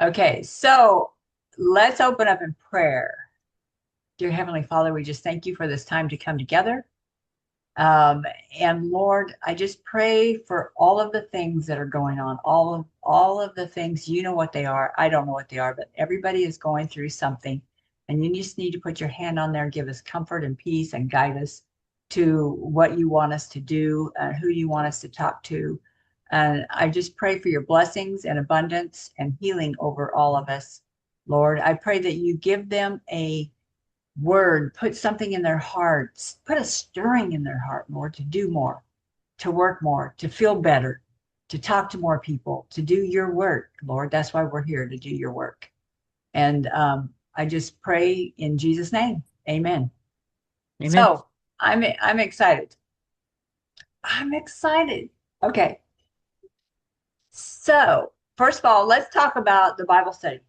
Okay, so let's open up in prayer. Dear Heavenly Father, we just thank you for this time to come together. Um, and Lord, I just pray for all of the things that are going on, all of the things, you know what they are. I don't know what they are, but everybody is going through something. And you just need to put your hand on there, give us comfort and peace and guide us to what you want us to do and who you want us to talk to. And I just pray for your blessings and abundance and healing over all of us. Lord, I pray that you give them a word, put something in their hearts, put a stirring in their heart, Lord, to do more, to work more, to feel better, to talk to more people, to do your work, Lord. That's why we're here, to do your work. And I just pray in Jesus' name. Amen. Amen. So I'm excited. I'm excited. Okay. So first of all, let's talk about the Bible study.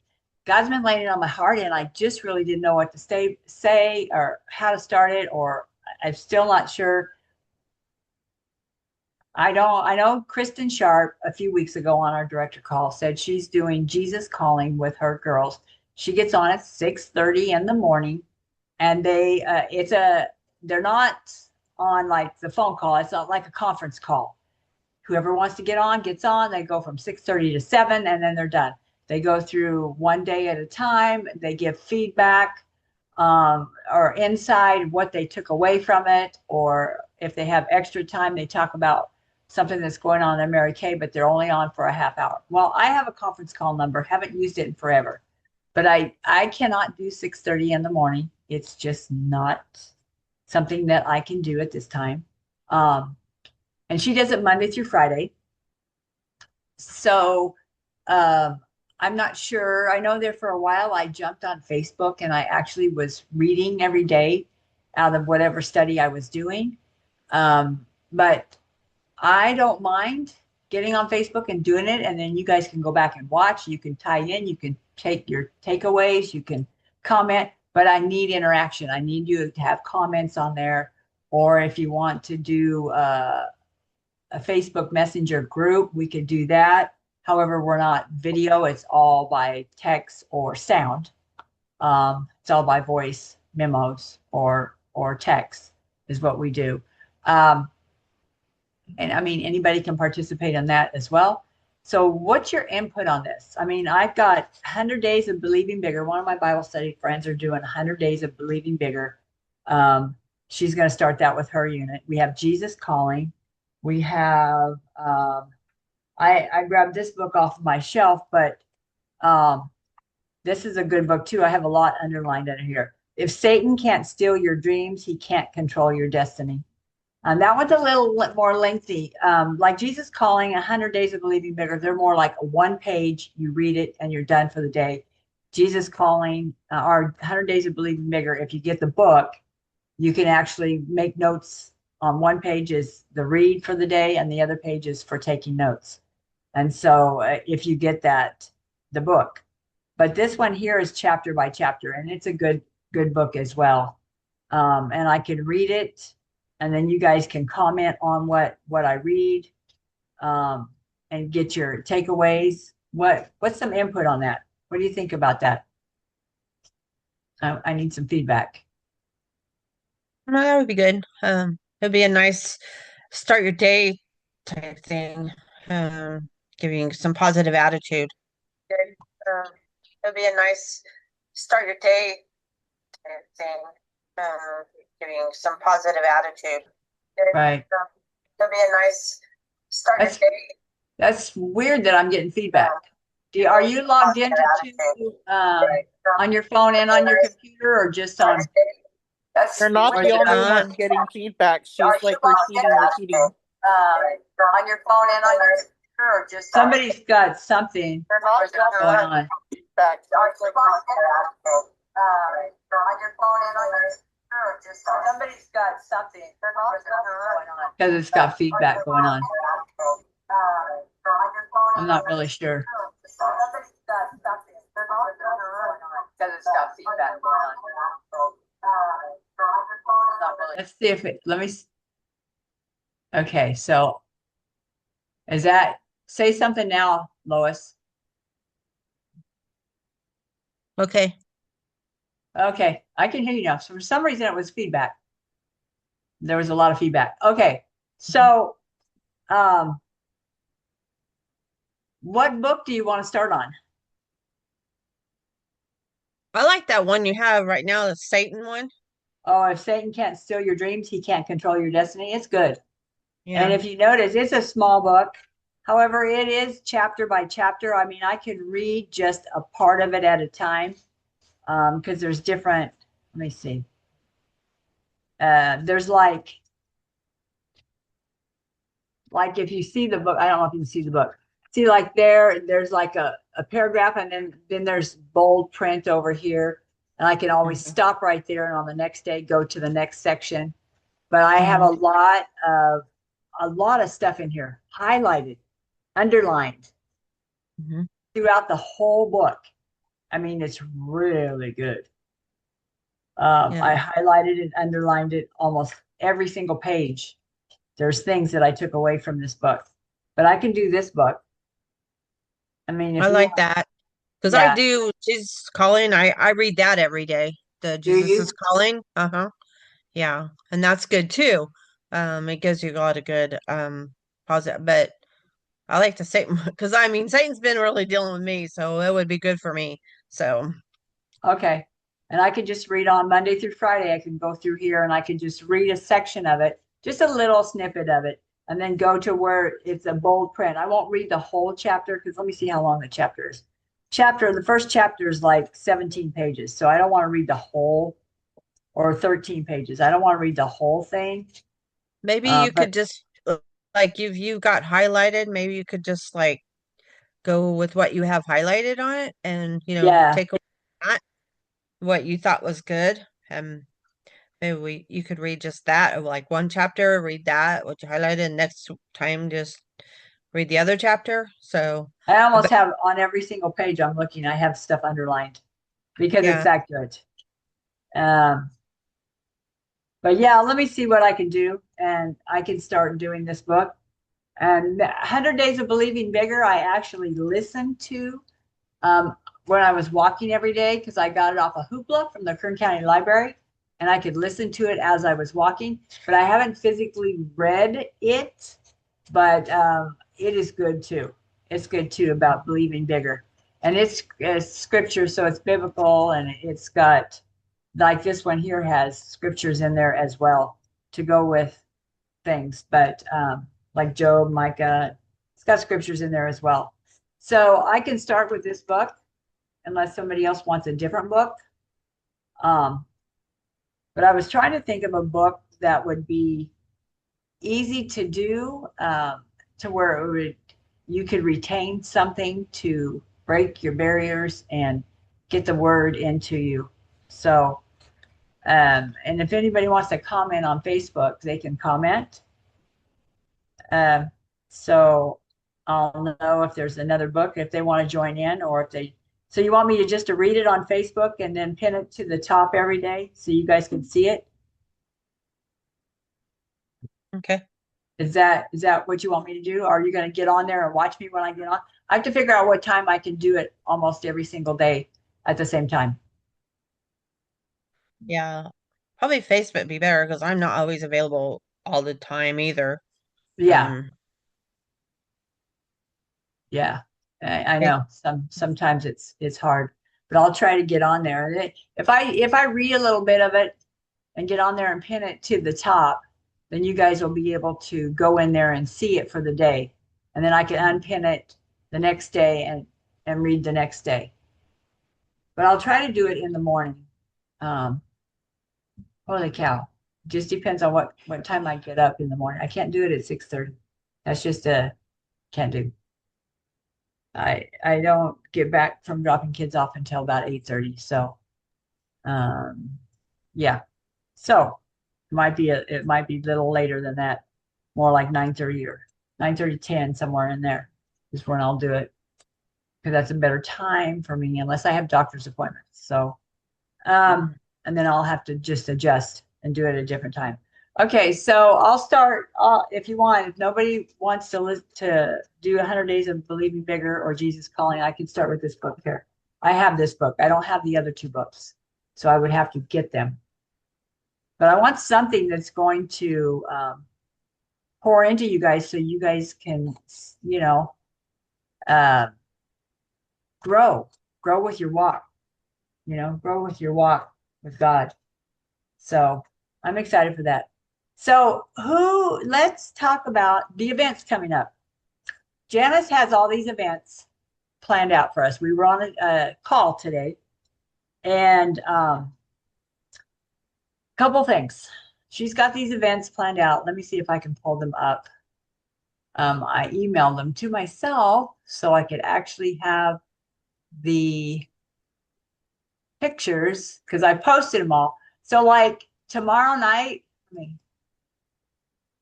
God's been laying it on my heart, and I just really didn't know what to say or how to start it, or I'm still not sure. I know Kristen Sharp a few weeks ago on our director call said she's doing Jesus Calling with her girls. She gets on at 6:30 in the morning, and they're not on like the phone call. It's not like a conference call. Whoever wants to get on gets on. They go from 6:30 to 7, and then they're done. They go through one day at a time. They give feedback, or inside what they took away from it, or if they have extra time, they talk about something that's going on in Mary Kay, but they're only on for a half hour. Well, I have a conference call number, haven't used it in forever, but I cannot do 6:30 in the morning. It's just not something that I can do at this time. Um, and she does it Monday through Friday. So um, I'm not sure. I know there for a while I jumped on Facebook and I actually was reading every day out of whatever study I was doing. But I don't mind getting on Facebook and doing it. And then you guys can go back and watch. You can tie in, you can take your takeaways, you can comment, but I need interaction. I need you to have comments on there. Or if you want to do a Facebook Messenger group, we could do that. However, we're not video, it's all by text or sound. It's all by voice memos or text is what we do. Um, and I mean, anybody can participate in that as well. So what's your input on this? I mean, I've got 100 days of believing bigger. One of my Bible study friends are doing 100 days of believing bigger. Um, she's going to start that with her unit. We have Jesus Calling. We have I grabbed this book off of my shelf, but um, this is a good book too. I have a lot underlined in here. If Satan can't steal your dreams, he can't control your destiny. That one's a little more lengthy. Like Jesus Calling, 100 Days of Believing Bigger, they're more like a one page. You read it and you're done for the day. Jesus Calling, or 100 Days of Believing Bigger, if you get the book, you can actually make notes. On one page is the read for the day, and the other page is for taking notes. And so if you get that, the book. But this one here is chapter by chapter, and it's a good book as well. And I can read it, and then you guys can comment on what I read, um, and get your takeaways. What's some input on that? What do you think about that? I need some feedback. No, that would be good. It'd be a nice start your day type thing. Giving some positive attitude. Good. It'd be a nice start your day type thing. Um, Giving some positive attitude. Good. Right. It'd be a nice start your That's day. that's weird that I'm getting feedback. Are Giving you some logged positive into attitude. Right. on your phone and It'd be a on your nice computer, or just start on? your day. That's You're not or the is it only on? one getting feedback. Are She's you like logged repeating, repeating. on your phone and on your computer or just on? Somebody's got something You're not the only going one on getting feedback. Are you logged on your phone and on your computer or just on? somebody's got something You're not the only one going on because it's got feedback going on. on your phone I'm and on not your really sure somebody's got something. You're not the only one because it's got feedback going on. Not really. Let's see if it. Okay, so is that say something now, Lois? Okay. Okay, I can hear you now. So for some reason it was feedback. There was a lot of feedback. Okay, so what book do you want to start on? I like that one you have right now, the Satan one. Oh, if Satan can't steal your dreams, he can't control your destiny. It's good. And Yeah. if you notice, it's a small book. However, it is chapter by chapter. I mean, I can read just a part of it at a time because there's different. Let me see. There's like if you see the book, I don't know if you can see the book. See, like there's like a paragraph, and then there's bold print over here, and I can always Mhm. stop right there, and on the next day go to the next section. But I have Mhm. a lot of stuff in here, highlighted, underlined Mhm. throughout the whole book. I mean, it's really good. I Yeah. highlighted and underlined it almost every single page. There's things that I took away from this book, but I can do this book. I mean, I if you like want, that. Because I yeah, do Jesus Calling. I read that every day. The do Jesus is you? Calling. Uh-huh. Yeah. And that's good too. It gives you a lot of good positive, but I like to say because I mean Satan's been really dealing with me, so it would be good for me. So Okay. And I can just read on Monday through Friday. I can go through here and I can just read a section of it, just a little snippet of it, and then go to where it's a bold print. I won't read the whole chapter because let me see how long the chapter is. The first chapter is like 17 pages. So I don't want to read the whole or 13 pages. I don't want to read the whole thing. maybe you But could just like if you got highlighted, maybe you could just like go with what you have highlighted on it and yeah, take away that what you thought was good. And maybe you could read just that of like one chapter, read that, what you highlighted, and next time just read the other chapter. So I I almost bet have on every single page I'm looking, I have stuff underlined because it's yeah. that good. Um, but yeah, let me see what I can do, and I can start doing this book. And 100 Days of Believing Bigger, I actually listened to when I was walking every day because I got it off of Hoopla from the Kern County Library, and I could listen to it as I was walking. But I haven't physically read it, but it is good too. It's good too about believing bigger, and it's scripture, so it's biblical, and it's got like this one here has scriptures in there as well to go with things, but like Job, Micah, it's got scriptures in there as well. So I can start with this book unless somebody else wants a different book. Um, but I was trying to think of a book that would be easy to do to where it would you could retain something to break your barriers and get the word into you. So, and if anybody wants to comment on Facebook, they can comment. Um, so I'll know if there's another book if they want to join in or if they. So you want me to just to read it on Facebook and then pin it to the top every day so you guys can see it? Okay. Is that what you want me to do? Are you going to get on there and watch me when I get on? I have to figure out what time I can do it almost every single day at the same time. Yeah. Probably Facebook be better because I'm not always available all the time either. Yeah, Um, yeah. I it, know sometimes it's hard, but I'll try to get on there. And if I read a little bit of it and get on there and pin it to the top, then you guys will be able to go in there and see it for the day. And then I can unpin it the next day and read the next day. But I'll try to do it in the morning. Um, holy cow. Just depends on what time I get up in the morning. I can't do it at 6:30. That's just a can't do. I don't get back from dropping kids off until about 8:30. So um yeah. So it might be a little later than that, more like 9:30 or 9:30, 10, somewhere in there is when I'll do it because that's a better time for me unless I have doctor's appointments. So, mm, and then I'll have to just adjust and do it at a different time. Okay, so I'll start if you want. If nobody wants to do 100 Days of Believing Bigger or Jesus Calling, I can start with this book here. I have this book. I don't have the other two books, so I would have to get them. But I want something that's going to pour into you guys so you guys can, uh, grow with your walk, grow with your walk with God. So I'm excited for that. So let's talk about the events coming up. Janice has all these events planned out for us. We were on a call today, and couple things. She's got these events planned out. Let me see if I can pull them up. I emailed them to myself so I could actually have the pictures because I posted them all. So like tomorrow night,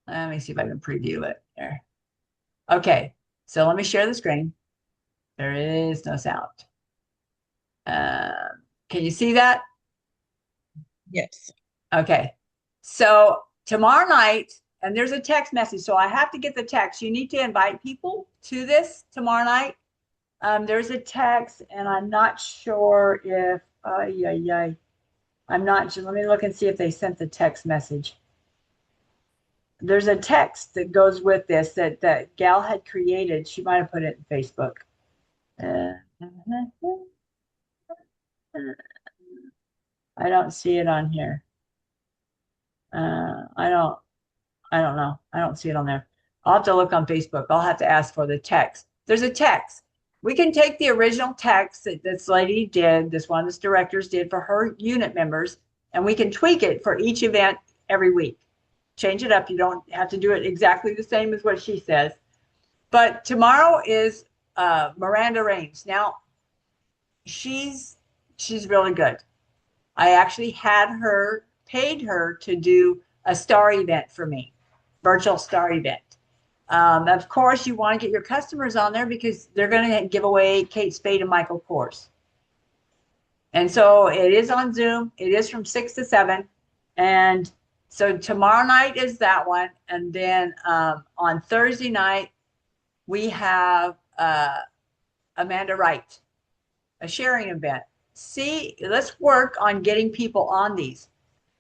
let me see if I can preview it there. Okay, so let me share the screen. There is no sound. Can you see that? Yes. Okay. So tomorrow night, and there's a text message. So I have to get the text. You need to invite people to this tomorrow night. There's a text, and I'm not sure if, I'm not sure. Let me look and see if they sent the text message. There's a text that goes with this that Gal had created. She might have put it in Facebook. I don't see it on here. I don't know. I don't see it on there. I'll have to look on Facebook. I'll have to ask for the text. There's a text. We can take the original text that this lady did, one of the directors did for her unit members, and we can tweak it for each event every week. Change it up. You don't have to do it exactly the same as what she says. But tomorrow is Miranda Raines. Now, she's really good. I actually paid her to do a star event for me, virtual star event. Of course, you want to get your customers on there because they're going to give away Kate Spade and Michael Kors. And so it is on Zoom. It is from 6 to 7. And so tomorrow night is that one. And then on Thursday night, we have Amanda Wright, a sharing event. See, let's work on getting people on these.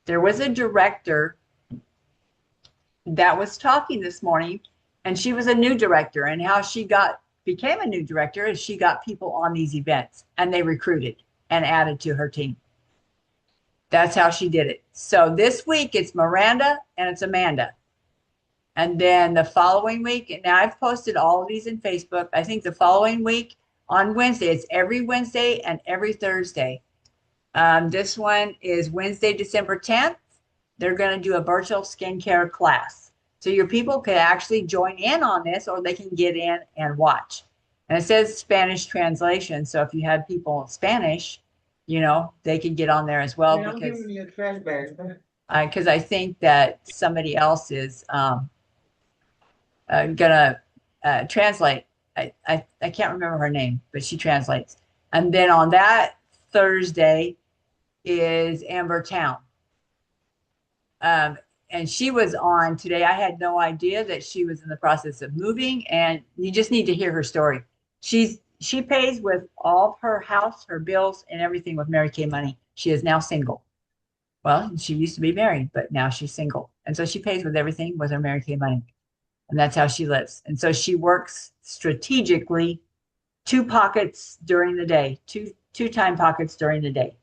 There was a director that was talking this morning, and she was a new director, and how she became a new director is she got people on these events, and they recruited and added to her team. That's how she did it. So this week it's Miranda and it's Amanda. And then the following week, and now I've posted all of these in Facebook. I think the following week on Wednesday, it's every Wednesday and every Thursday. This one is Wednesday, December 10th. They're going to do a virtual skincare class. So your people can actually join in on this, or they can get in and watch. And it says Spanish translation. So if you have people in Spanish, they can get on there as well. Yeah, I'm giving you a trash bag. Because I think that somebody else is gonna translate. I can't remember her name, but she translates. And then on that Thursday is Amber Town. And she was on today. I had no idea that she was in the process of moving, and you just need to hear her story. She pays with all of her house, her bills, and everything with Mary Kay money. She is now single. Well, she used to be married, but now she's single. And so she pays with everything with her Mary Kay money. And that's how she lives. And so she works strategically 2 pockets during the day, two time pockets during the day.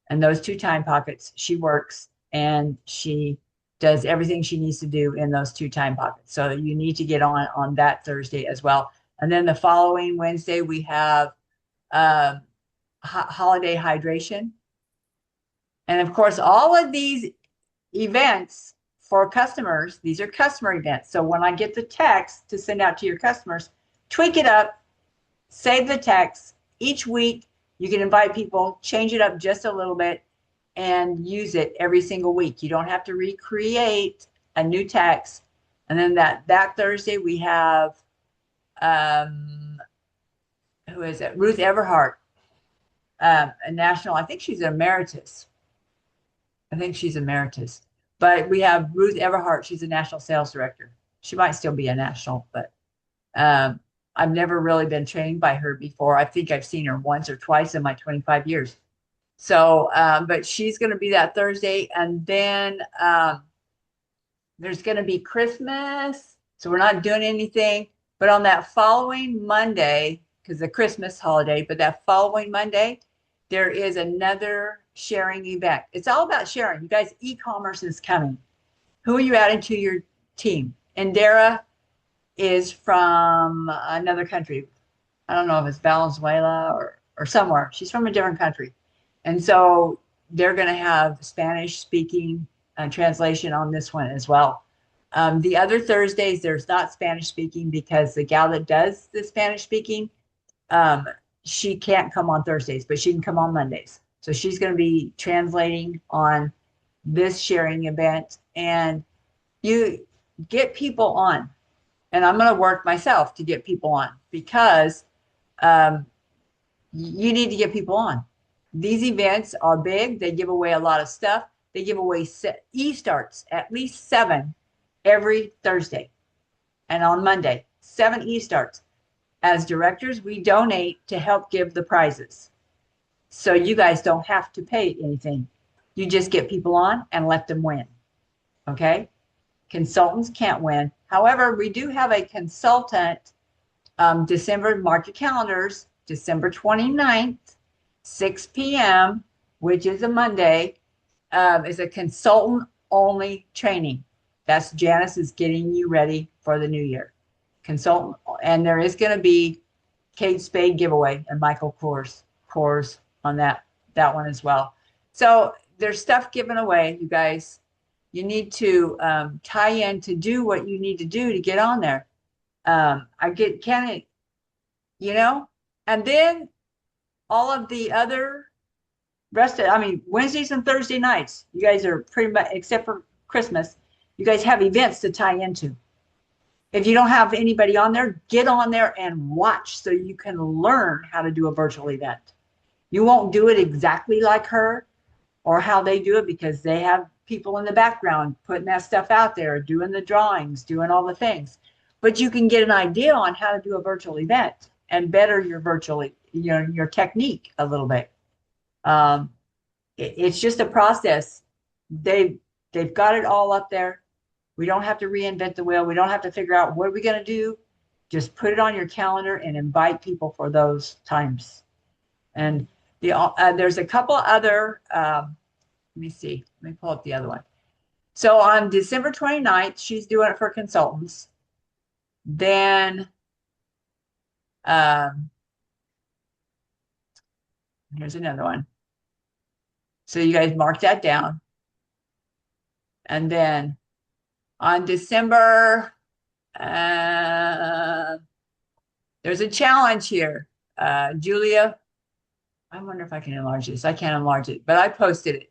And those 2 time pockets, she works and she does everything she needs to do in those 2 time pockets. So you need to get on that Thursday as well. And then the following Wednesday, we have holiday hydration. And of course, all of these events for customers, these are customer events. So when I get the text to send out to your customers, tweak it up, save the text. Each week, you can invite people, change it up just a little bit, and use it every single week. You don't have to recreate a new text. And then that Thursday, we have, who is it? Ruth Everhart, a national, I think she's an emeritus. But we have Ruth Everhart. She's a national sales director. She might still be a national, but I've never really been trained by her before. I think I've seen her once or twice in my 25 years. So, but she's going to be that Thursday. And then there's going to be Christmas. So we're not doing anything. But on that following Monday, because the Christmas holiday, but that following Monday, there is another sharing event. It's all about sharing. You guys, e-commerce is coming. Who are you adding to your team? Indira is from another country. I don't know if it's Venezuela or somewhere. She's from a different country. And so they're going to have Spanish speaking translation on this one as well. The other Thursdays, there's not Spanish speaking because the gal that does the Spanish speaking, she can't come on Thursdays, but she can come on Mondays. So she's going to be translating on this sharing event, and you get people on. And I'm going to work myself to get people on because you need to get people on. These events are big. They give away a lot of stuff. They give away e-starts, at least 7 every Thursday. And on Monday, 7 e-starts. As directors, we donate to help give the prizes. So you guys don't have to pay anything. You just get people on and let them win. Okay? Consultants can't win. However, we do have a consultant, December, mark your calendars, December 29th, 6 p.m., which is a Monday, is a consultant only training. That's Janice is getting you ready for the new year. Consultant, and there is going to be Kate Spade giveaway and Michael Kors on that one as well. So there's stuff given away, you guys. You need to tie in to do what you need to do to get on there. And then all of the other Wednesdays and Thursday nights, you guys are pretty much, except for Christmas, you guys have events to tie into. If you don't have anybody on there, get on there and watch so you can learn how to do a virtual event. You won't do it exactly like her or how they do it because they have people in the background putting that stuff out there, doing the drawings, doing all the things. But you can get an idea on how to do a virtual event and better your technique a little bit. It's just a process. They've got it all up there. We don't have to reinvent the wheel. We don't have to figure out what are we going to do. Just put it on your calendar and invite people for those times. And there's a couple other, let me see. Let me pull up the other one. So on December 29th, she's doing it for consultants. Then here's another one. So you guys mark that down. And then on December, there's a challenge here. Julia, I wonder if I can enlarge this. I can't enlarge it, but I posted it.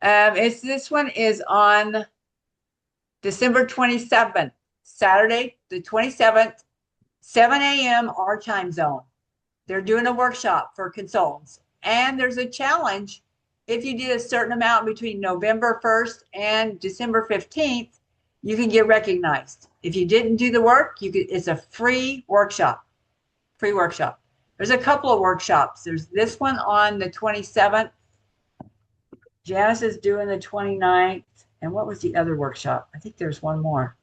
This one is on December 27th, Saturday, the 27th, 7 a.m. our time zone. They're doing a workshop for consultants. And there's a challenge. If you did a certain amount between November 1st and December 15th, you can get recognized. If you didn't do the work, it's a free workshop. Free workshop. There's a couple of workshops. There's this one on the 27th. Janice is doing the 29th. And what was the other workshop? I think there's one more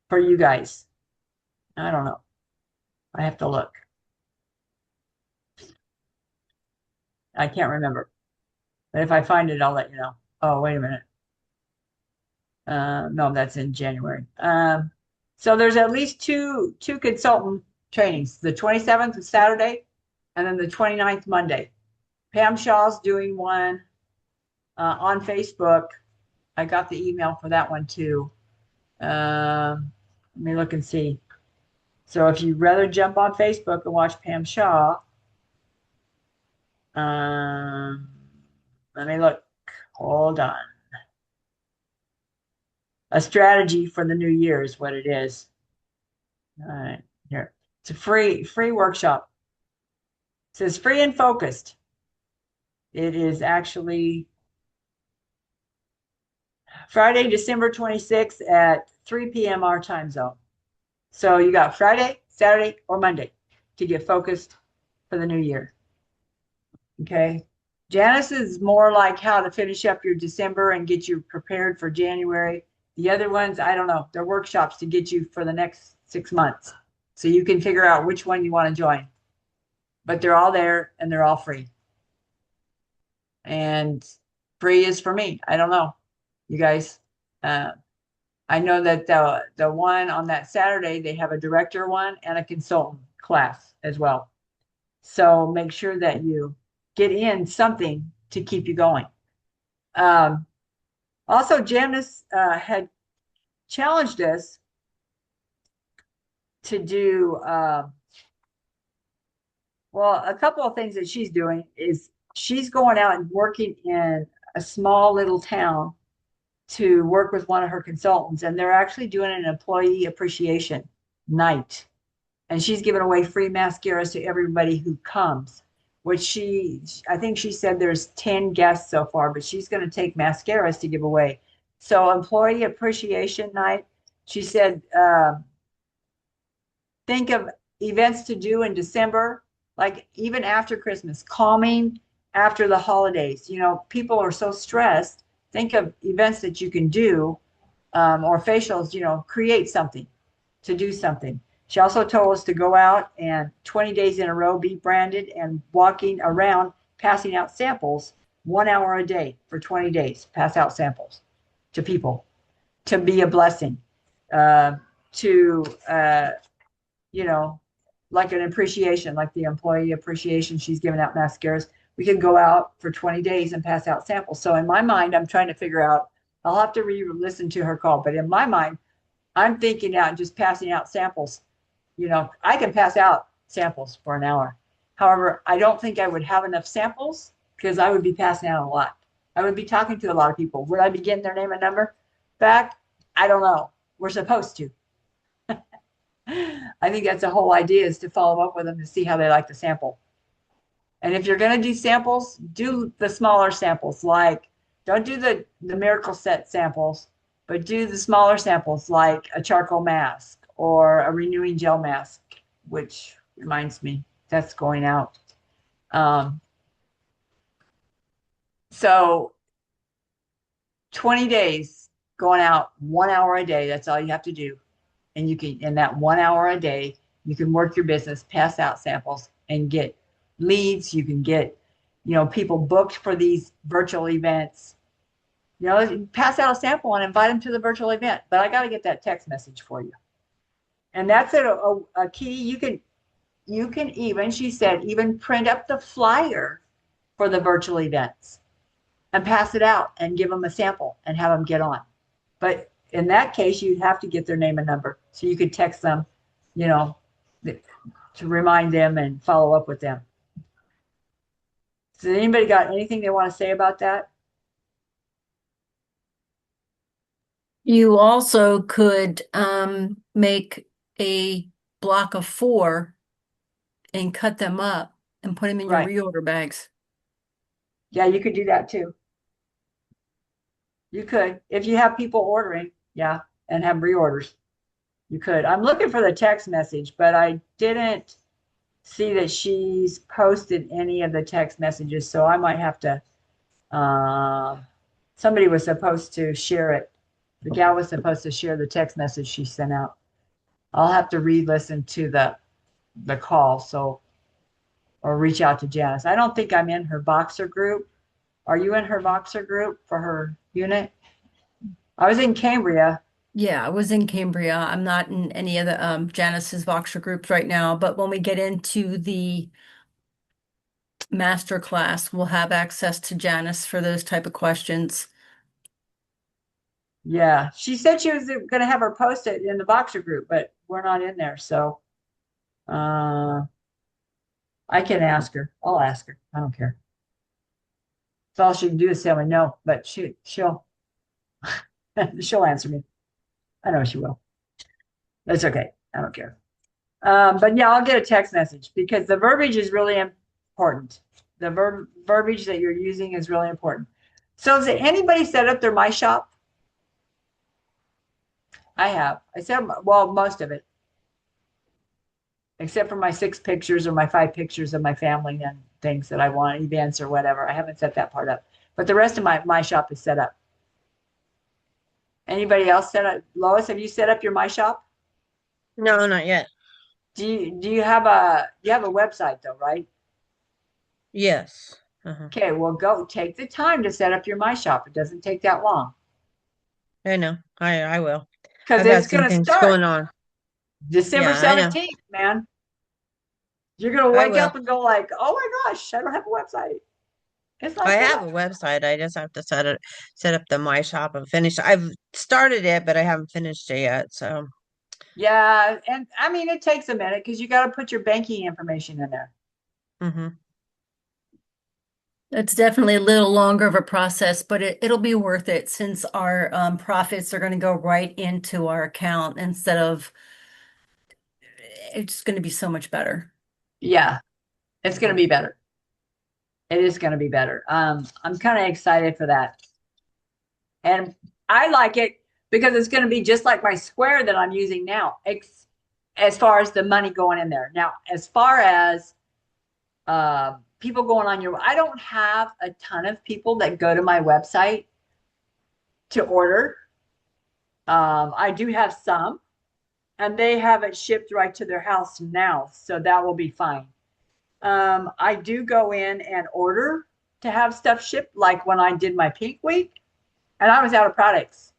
for you guys. I don't know. I have to look. I can't remember. But if I find it, I'll let you know. Oh, wait a minute. No, that's in January. So there's at least two consultant trainings. The 27th is Saturday, and then the 29th Monday. Pam Shaw's doing one on Facebook. I got the email for that one too. Let me look and see. So if you'd rather jump on Facebook and watch Pam Shaw, let me look. Hold on. A strategy for the new year is what it is. All right, here. It's a free workshop. It says free and focused. It is actually Friday, December 26th at 3 p.m. our time zone. So you got Friday, Saturday or Monday to get focused for the new year. Okay. Janice is more like how to finish up your December and get you prepared for January. The other ones, I don't know, they're workshops to get you for the next 6 months. So you can figure out which one you want to join. But they're all there and they're all free. And free is for me. I don't know, you guys. I know that the one on that Saturday, they have a director one and a consultant class as well. So make sure that you get in something to keep you going. Also, Janice had challenged us to do, well, a couple of things that she's doing is she's going out and working in a small little town to work with one of her consultants, and they're actually doing an employee appreciation night. And she's giving away free mascaras to everybody who comes, which I think she said there's 10 guests so far, but she's going to take mascaras to give away. So employee appreciation night, she said, think of events to do in December, like even after Christmas, calming after the holidays. You know, people are so stressed. Think of events that you can do, or facials, you know, create something to do something. She also told us to go out and 20 days in a row, be branded and walking around, passing out samples 1 hour a day for 20 days, pass out samples to people, to be a blessing, you know, like an appreciation, like the employee appreciation. She's giving out mascaras. We could go out for 20 days and pass out samples. So in my mind, I'm trying to figure out, I'll have to re-listen to her call, but in my mind, I'm thinking out just passing out samples. You know, I can pass out samples for an hour. However, I don't think I would have enough samples because I would be passing out a lot. I would be talking to a lot of people. Would I be getting their name and number back? I don't know. We're supposed to. I think that's the whole idea, is to follow up with them to see how they like the sample. And if you're going to do samples, do the smaller samples. Like, don't do the miracle set samples, but do the smaller samples like a charcoal mask or a renewing gel mask, which reminds me, that's going out. So 20 days going out 1 hour a day, that's all you have to do. And you can, in that 1 hour a day, you can work your business, pass out samples, and get leads. You can get, you know, people booked for these virtual events. You know, pass out a sample and invite them to the virtual event. But I got to get that text message for you. And that's a key. You can even, she said, even print up the flyer for the virtual events and pass it out and give them a sample and have them get on. But in that case, you'd have to get their name and number. So you could text them, you know, to remind them and follow up with them. So anybody got anything they want to say about that? You also could make a block of 4 and cut them up and put them in your Right. reorder bags. Yeah, you could do that too. You could, if you have people ordering, yeah, and have reorders. You could. I'm looking for the text message, but I didn't see that she's posted any of the text messages, so I might have to, somebody was supposed to share it. The gal was supposed to share the text message she sent out. I'll have to re-listen to the call, so, or reach out to Janice. I don't think I'm in her Voxer group. Are you in her Voxer group for her unit? I was in Cambria. Yeah, I was in Cambria. I'm not in any of the Janice's Voxer groups right now, but when we get into the master class, we'll have access to Janice for those type of questions. Yeah, she said she was going to have her post it in the Voxer group, but we're not in there. So I can ask her. I'll ask her. I don't care. So all she can do is tell me no, but she'll she'll answer me. I know she will. That's okay. I don't care. But yeah, I'll get a text message because the verbiage is really important. The verbiage that you're using is really important. So has anybody set up their My Shop? I have. I set up, well, most of it. except for my 6 pictures or my 5 pictures of my family and things that I want, events or whatever. I haven't set that part up, but the rest of my shop is set up. Anybody else set up? Lois, have you set up your my shop? No, not yet. Do you have a website though, right? Yes. Uh-huh. Okay, well go take the time to set up your my shop. It doesn't take that long I know. I will. because I've had it's some gonna things start going on. December Yeah, I know. 17th, man. You're gonna I wake will. up and go like, oh my gosh, I don't have a website. It's not I set have up. a website. I just have to set up the My Shop and finish. I've started it, but I haven't finished it yet. So, Yeah, and I mean it takes a minute because you got to put your banking information in there. hmm It's definitely a little longer of a process, but it'll be worth it since our profits are going to go right into our account instead of it's going to be so much better. Yeah, it's gonna be better. It is gonna be better. I'm kind of excited for that, and I like it because it's gonna be just like my Square that I'm using now. As far as the money going in there. Now, as far as people going on your, I don't have a ton of people that go to my website to order. I do have some, and they have it shipped right to their house now, so that will be fine. I do go in and order to have stuff shipped, like when I did my Pink Week, and I was out of products,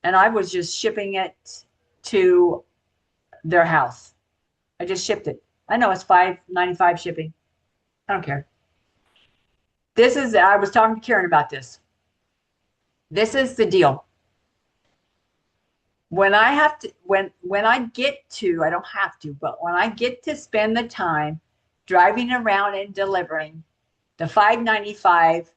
and I was just shipping it to their house. I just shipped it. I know it's $5.95 shipping. I don't care. I was talking to Karen about this. This is the deal. When I have to, when I get to, I don't have to, but when I get to spend the time driving around and delivering, the $5.95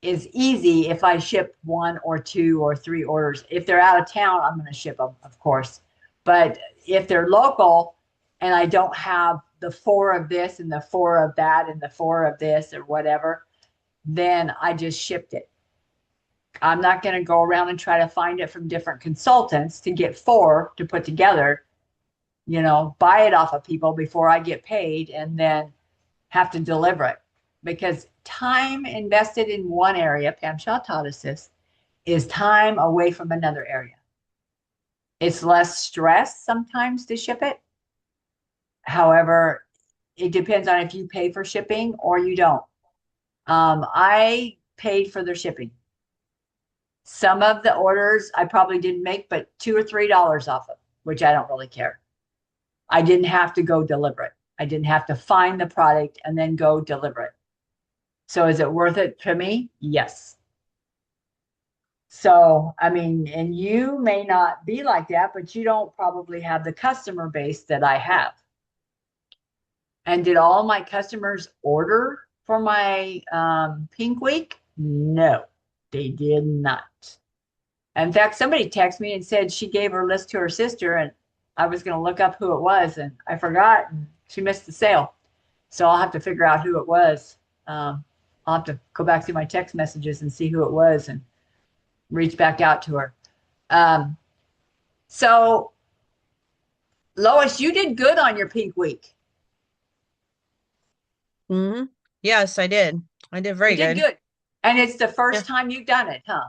is easy if I ship 1 or 2 or 3 orders. If they're out of town, I'm going to ship them, of course. But if they're local and I don't have the 4 of this and the 4 of that and the 4 of this or whatever, then I just shipped it. I'm not going to go around and try to find it from different consultants to get 4 to put together, buy it off of people before I get paid and then have to deliver it. Because time invested in one area, Pam Shaw taught us this, is time away from another area. It's less stress sometimes to ship it. However, it depends on if you pay for shipping or you don't. I paid for their shipping. Some of the orders I probably didn't make, but $2 or $3 off of, which I don't really care. I didn't have to go deliver it. I didn't have to find the product and then go deliver it. So is it worth it to me? Yes. So, I mean, and you may not be like that, but you don't probably have the customer base that I have. And did all my customers order for my Pink Week? No, they did not. In fact, somebody texted me and said she gave her list to her sister, and I was going to look up who it was, and I forgot, and she missed the sale. So I'll have to figure out who it was. I'll have to go back through my text messages and see who it was and reach back out to her. So, Lois, you did good on your Pink Week. hmm Yes, I did. I did very You did good. good. And it's the Yeah. first time you've done it, huh?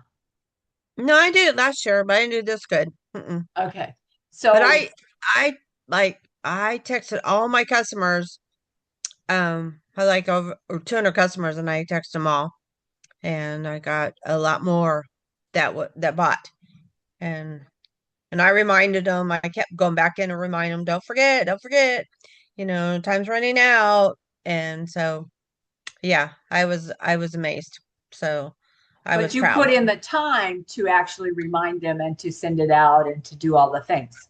No, I did it last year, but I didn't do this good. Mm-mm. Okay. So, But I texted all my customers. I like over 200 customers, and I texted them all, and I got a lot more that bought, and I reminded them. I kept going back in and remind them, don't forget, time's running out, and so yeah, I was amazed. So I but was you proud. put in the time to actually remind them and to send it out and to do all the things.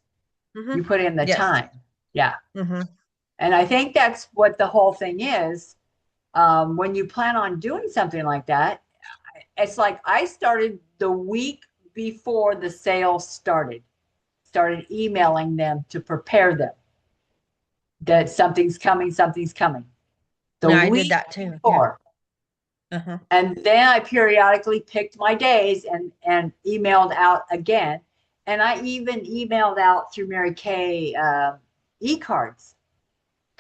hmm You put in the Yes. time. Yeah. hmm And I think that's what the whole thing is. When you plan on doing something like that, it's like I started the week before the sale started emailing them to prepare them that something's coming, something's coming. The Yeah, I did week that too. Yeah. before. Uh-huh. And then I periodically picked my days and emailed out again. And I even emailed out through Mary Kay e-cards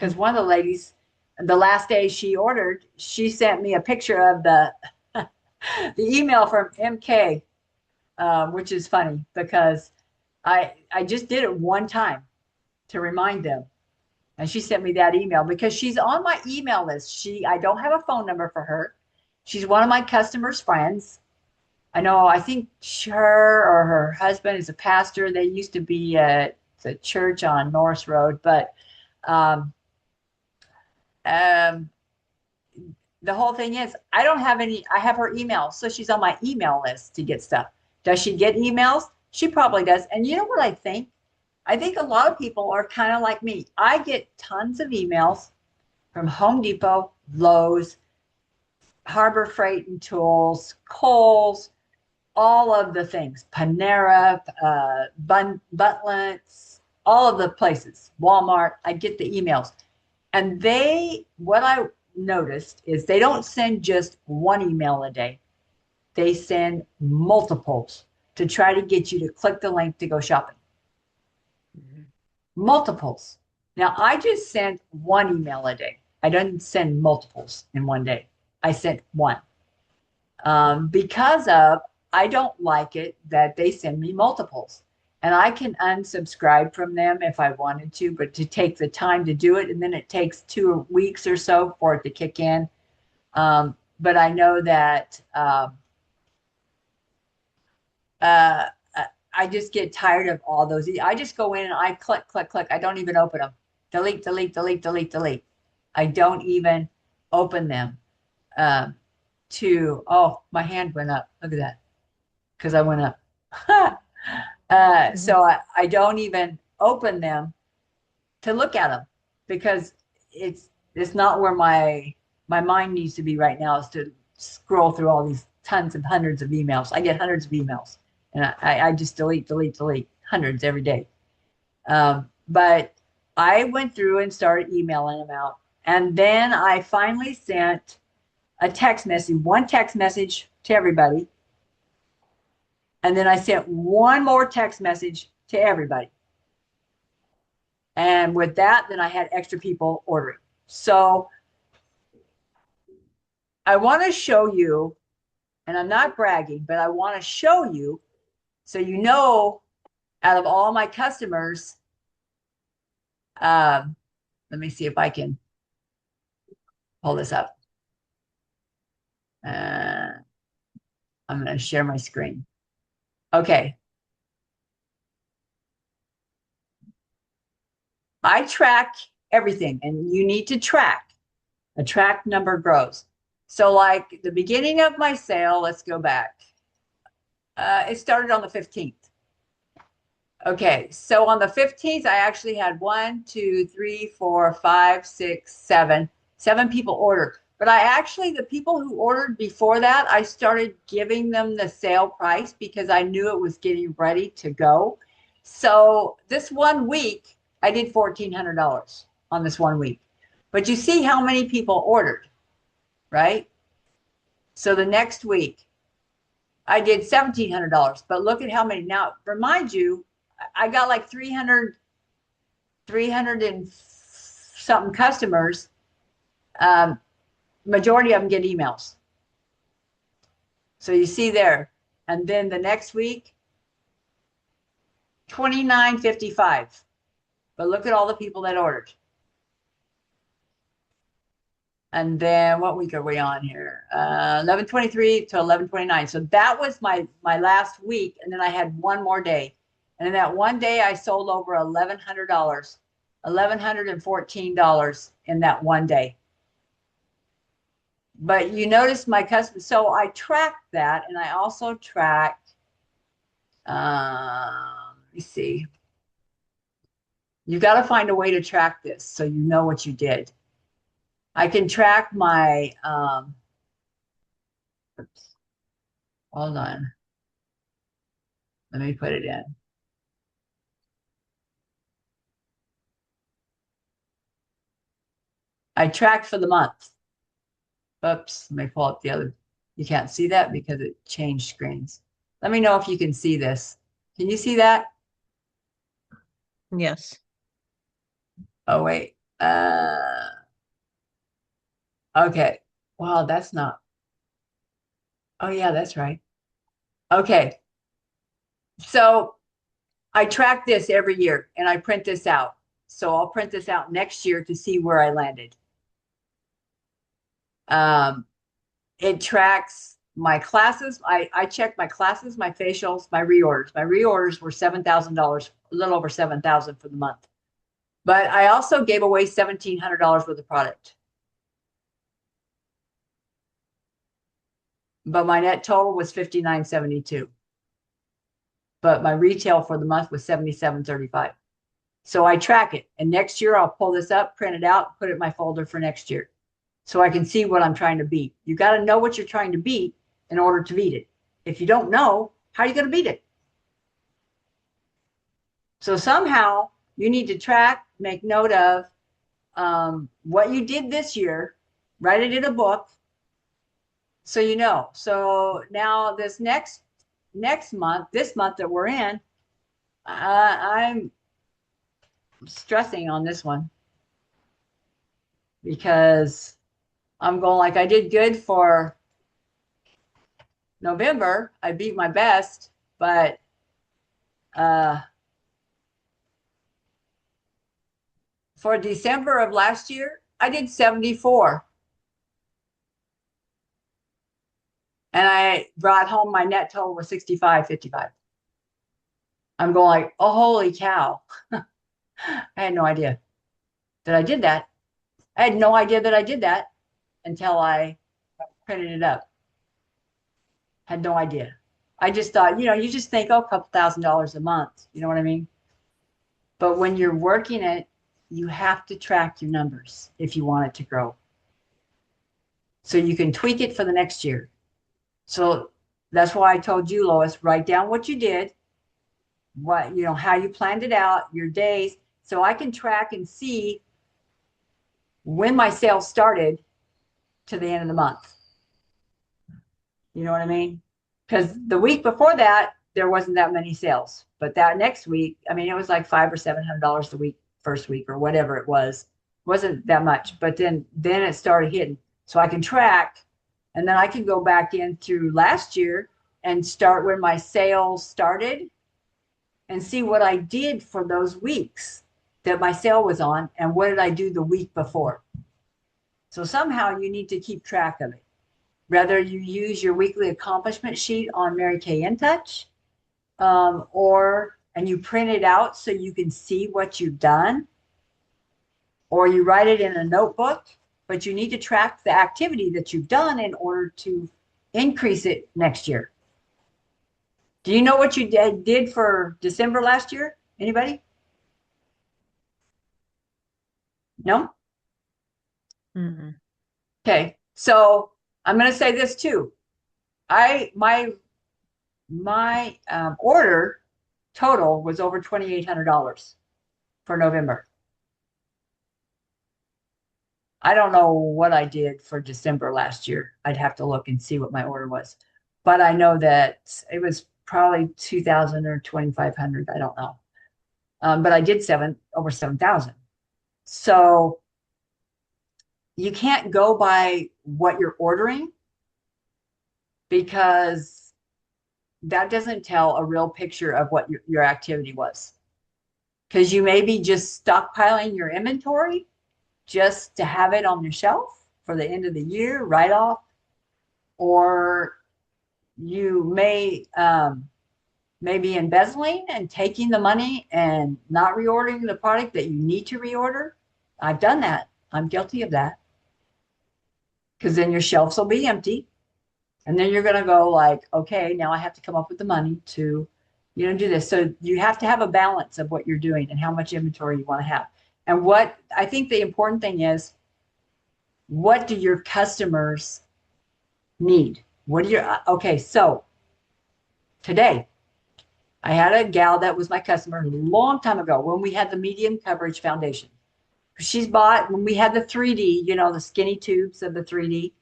because one of the ladies, the last day she ordered, she sent me a picture of the the email from MK, which is funny because I just did it one time to remind them. And she sent me that email because she's on my email list. I don't have a phone number for her. She's one of my customers' friends. I think her or her husband is a pastor. They used to be at the church on Norris Road, but um, um, the whole thing is I don't have any, I have her email. So she's on my email list to get stuff. Does she get emails? She probably does. And you know what I think? I think a lot of people are kind of like me. I get tons of emails from Home Depot, Lowe's, Harbor Freight and Tools, Kohl's, all of the things, Panera, Butlins, all of the places, Walmart. I get the emails. And what I noticed is they don't send just one email a day. They send multiples to try to get you to click the link to go shopping. Multiples. Now, I just sent one email a day. I didn't send multiples in one day. I sent one. Because I don't like it that they send me multiples. And I can unsubscribe from them if I wanted to, but to take the time to do it, and then it takes 2 weeks or so for it to kick in. But I know that I just get tired of all those. I just go in and I click, click, click. I don't even open them. Delete, delete, delete, delete, delete. I don't even open them. Oh, my hand went up. Look at that. Because I went up. So I don't even open them to look at them because it's not where my mind needs to be right now, is to scroll through all these tons and hundreds of emails. I get hundreds of emails and I just delete hundreds every day. But I went through and started emailing them out. And then I finally sent one text message to everybody. And then I sent one more text message to everybody. And with that, then I had extra people ordering. So I want to show you, and I'm not bragging, but I want to show you so you know, out of all my customers, let me see if I can pull this up. I'm going to share my screen. Okay. I track everything, and you need to track. A track number grows. So like the beginning of my sale, let's go back. It started on the 15th. Okay, so on the 15th, I actually had 1, 2, 3, 4, 5, 6, 7 people order. But the people who ordered before that, I started giving them the sale price because I knew it was getting ready to go. So this 1 week, I did $1,400 on this 1 week. But you see how many people ordered, right? So the next week, I did $1,700. But look at how many. Now, remind you, I got like 300 and something customers. Majority of them get emails. So you see there. And then the next week, $29.55. But look at all the people that ordered. And then what week are we on here? 11/23 to 11/29. So that was my last week. And then I had one more day. And in that one day, I sold over $1,100, $1,114 in that one day. But you notice my customers. So I track that, and I also track, let me see. You've got to find a way to track this so you know what you did. I can track my, oops, hold on. Let me put it in. I tracked for the month. Oops, let me pull up the other. You can't see that because it changed screens. Let me know if you can see this. Can you see that? Yes. Oh, wait. Uh, okay. Well, that's not. Oh, yeah, that's right. Okay. So I track this every year and I print this out. So I'll print this out next year to see where I landed. It tracks my classes. I checked my classes, my facials, my reorders. My reorders were $7,000, a little over 7,000 for the month. But I also gave away $1,700 worth of product. But my net total was $59.72. But my retail for the month was $77.35. So I track it. And next year I'll pull this up, print it out, put it in my folder for next year. So I can see what I'm trying to beat. You got to know what you're trying to beat in order to beat it. If you don't know, how are you going to beat it? So somehow you need to track, make note of what you did this year, write it in a book so you know. So now this next month, this month that we're in, I'm stressing on this one because I'm going like I did good for November. I beat my best, but for December of last year, I did 74. And I brought home my net total was 65.55. I'm going like, oh, holy cow. I had no idea that I did that. I had no idea that I did that until I printed it up. Had no idea. I just thought, you just think, oh, a couple $1,000s a month. You know what I mean? But when you're working it, you have to track your numbers if you want it to grow. So you can tweak it for the next year. So that's why I told you, Lois, write down what you did, how you planned it out, your days, so I can track and see when my sales started to the end of the month. You know what I mean? Because the week before that, there wasn't that many sales. But that next week, I mean, it was like $500 or $700 the week, first week or whatever it was. It wasn't that much. But then it started hitting. So I can track, and then I can go back in through last year and start when my sales started and see what I did for those weeks that my sale was on and what did I do the week before. So somehow you need to keep track of it. Whether you use your weekly accomplishment sheet on Mary Kay InTouch, and you print it out so you can see what you've done, or you write it in a notebook, but you need to track the activity that you've done in order to increase it next year. Do you know what you did for December last year? Anybody? No? Mm-mm. Okay. So I'm going to say this too. My order total was over $2,800 for November. I don't know what I did for December last year. I'd have to look and see what my order was, but I know that it was probably 2,000 or 2,500. I don't know. But I did over 7,000. So you can't go by what you're ordering because that doesn't tell a real picture of what your activity was. Because you may be just stockpiling your inventory just to have it on your shelf for the end of the year, write off, or you may be embezzling and taking the money and not reordering the product that you need to reorder. I've done that. I'm guilty of that. Because then your shelves will be empty. And then you're going to go like, okay, now I have to come up with the money to, do this. So you have to have a balance of what you're doing and how much inventory you want to have. And what I think the important thing is, what do your customers need? Okay, so today I had a gal that was my customer a long time ago when we had the medium coverage foundation. She's bought, when we had the 3D, the skinny tubes of the 3D.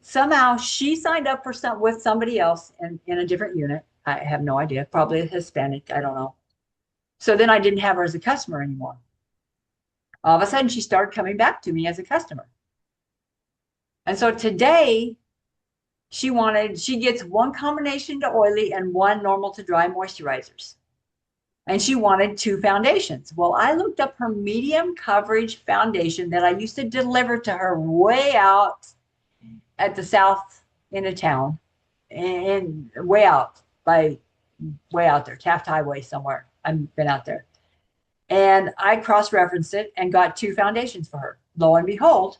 Somehow she signed up for with somebody else in a different unit. I have no idea, probably a Hispanic, I don't know. So then I didn't have her as a customer anymore. All of a sudden, she started coming back to me as a customer. And so today, she gets one combination to oily and one normal to dry moisturizers. And she wanted 2 foundations. Well, I looked up her medium coverage foundation that I used to deliver to her way out at the south end of town, and way out there, Taft Highway somewhere. I've been out there. And I cross-referenced it and got 2 foundations for her. Lo and behold,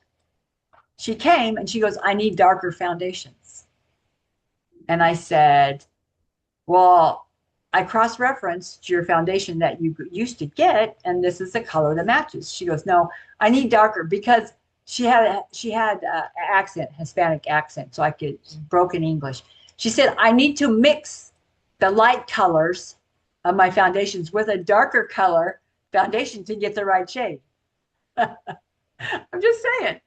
she came and she goes, I need darker foundations. And I said, well, I cross-referenced your foundation that you used to get, and this is the color that matches. She goes, no, I need darker, because she had accent, Hispanic accent, so I could broken English. She said, I need to mix the light colors of my foundations with a darker color foundation to get the right shade. I'm just saying.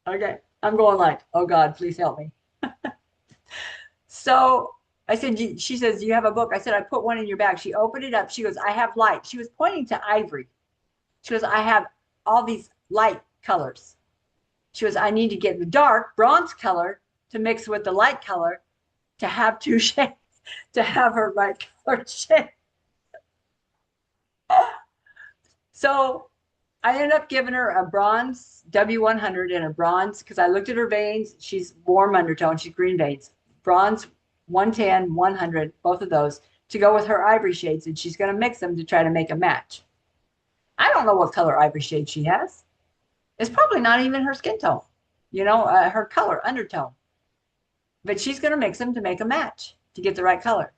Okay, I'm going like, oh God, please help me. So I said, she says, do you have a book? I said, I put one in your bag. She opened it up. She goes, I have light. She was pointing to ivory. She goes, I have all these light colors. She goes, I need to get the dark bronze color to mix with the light color to have 2 shades, to have her light color shade. So I ended up giving her a bronze W100 and a bronze, because I looked at her veins. She's warm undertone. She's green veins. Bronze 110, 100, both of those, to go with her ivory shades. And she's going to mix them to try to make a match. I don't know what color ivory shade she has. It's probably not even her skin tone, her color, undertone. But she's going to mix them to make a match, to get the right color.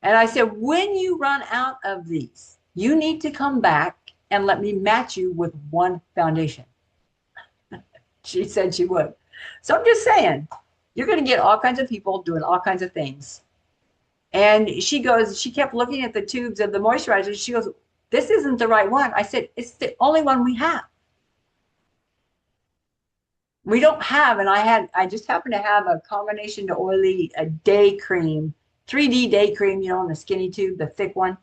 And I said, when you run out of these, you need to come back and let me match you with 1 foundation. She said she would. So I'm just saying, you're going to get all kinds of people doing all kinds of things. And she kept looking at the tubes of the moisturizer. She goes, this isn't the right one. I said, it's the only one we have. We don't have, and I just happened to have a combination to oily, a day cream, 3D day cream, in the skinny tube, the thick one,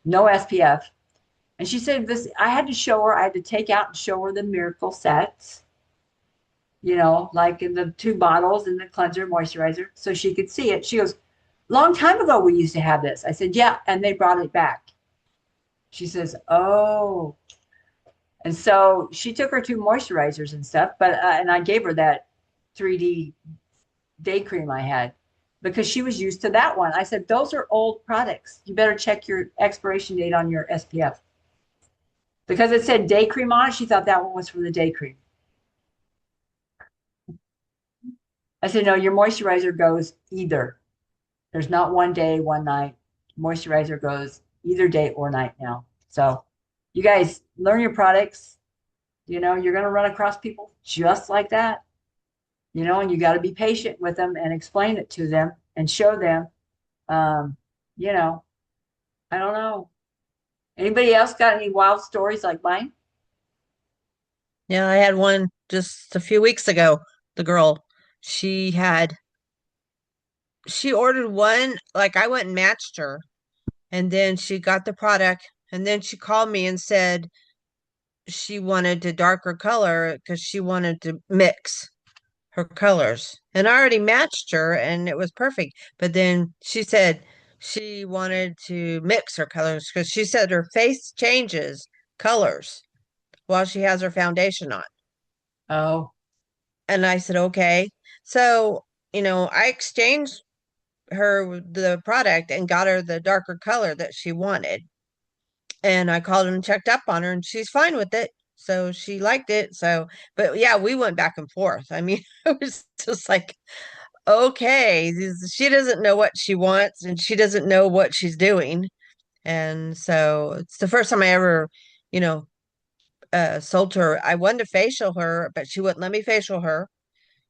no SPF. And she said I had to take out and show her the miracle sets, like in the 2 bottles and the cleanser, moisturizer, so she could see it. She goes, long time ago, we used to have this. I said, yeah, and they brought it back. She says, oh. And so she took her 2 moisturizers and stuff, and I gave her that 3D day cream I had, because she was used to that one. I said, those are old products. You better check your expiration date on your SPF. Because it said day cream on it, she thought that one was for the day cream. I said, no, your moisturizer goes either. There's not 1 day, 1 night. Moisturizer goes either day or night now. So you guys learn your products. You're going to run across people just like that. And you got to be patient with them and explain it to them and show them. I don't know. Anybody else got any wild stories like mine? Yeah, I had one just a few weeks ago. The girl, she ordered one, like I went and matched her, and then she got the product, and then she called me and said she wanted a darker color because she wanted to mix her colors. And I already matched her and it was perfect. But then she said she wanted to mix her colors because she said her face changes colors while she has her foundation on. Oh, And I said, okay. So, I exchanged her the product and got her the darker color that she wanted. And I called and checked up on her and she's fine with it. So she liked it. So, but yeah, we went back and forth. I mean, it was just like, okay, she doesn't know what she wants and she doesn't know what she's doing. And so it's the first time I ever, you know, sold her. I wanted to facial her, but she wouldn't let me facial her.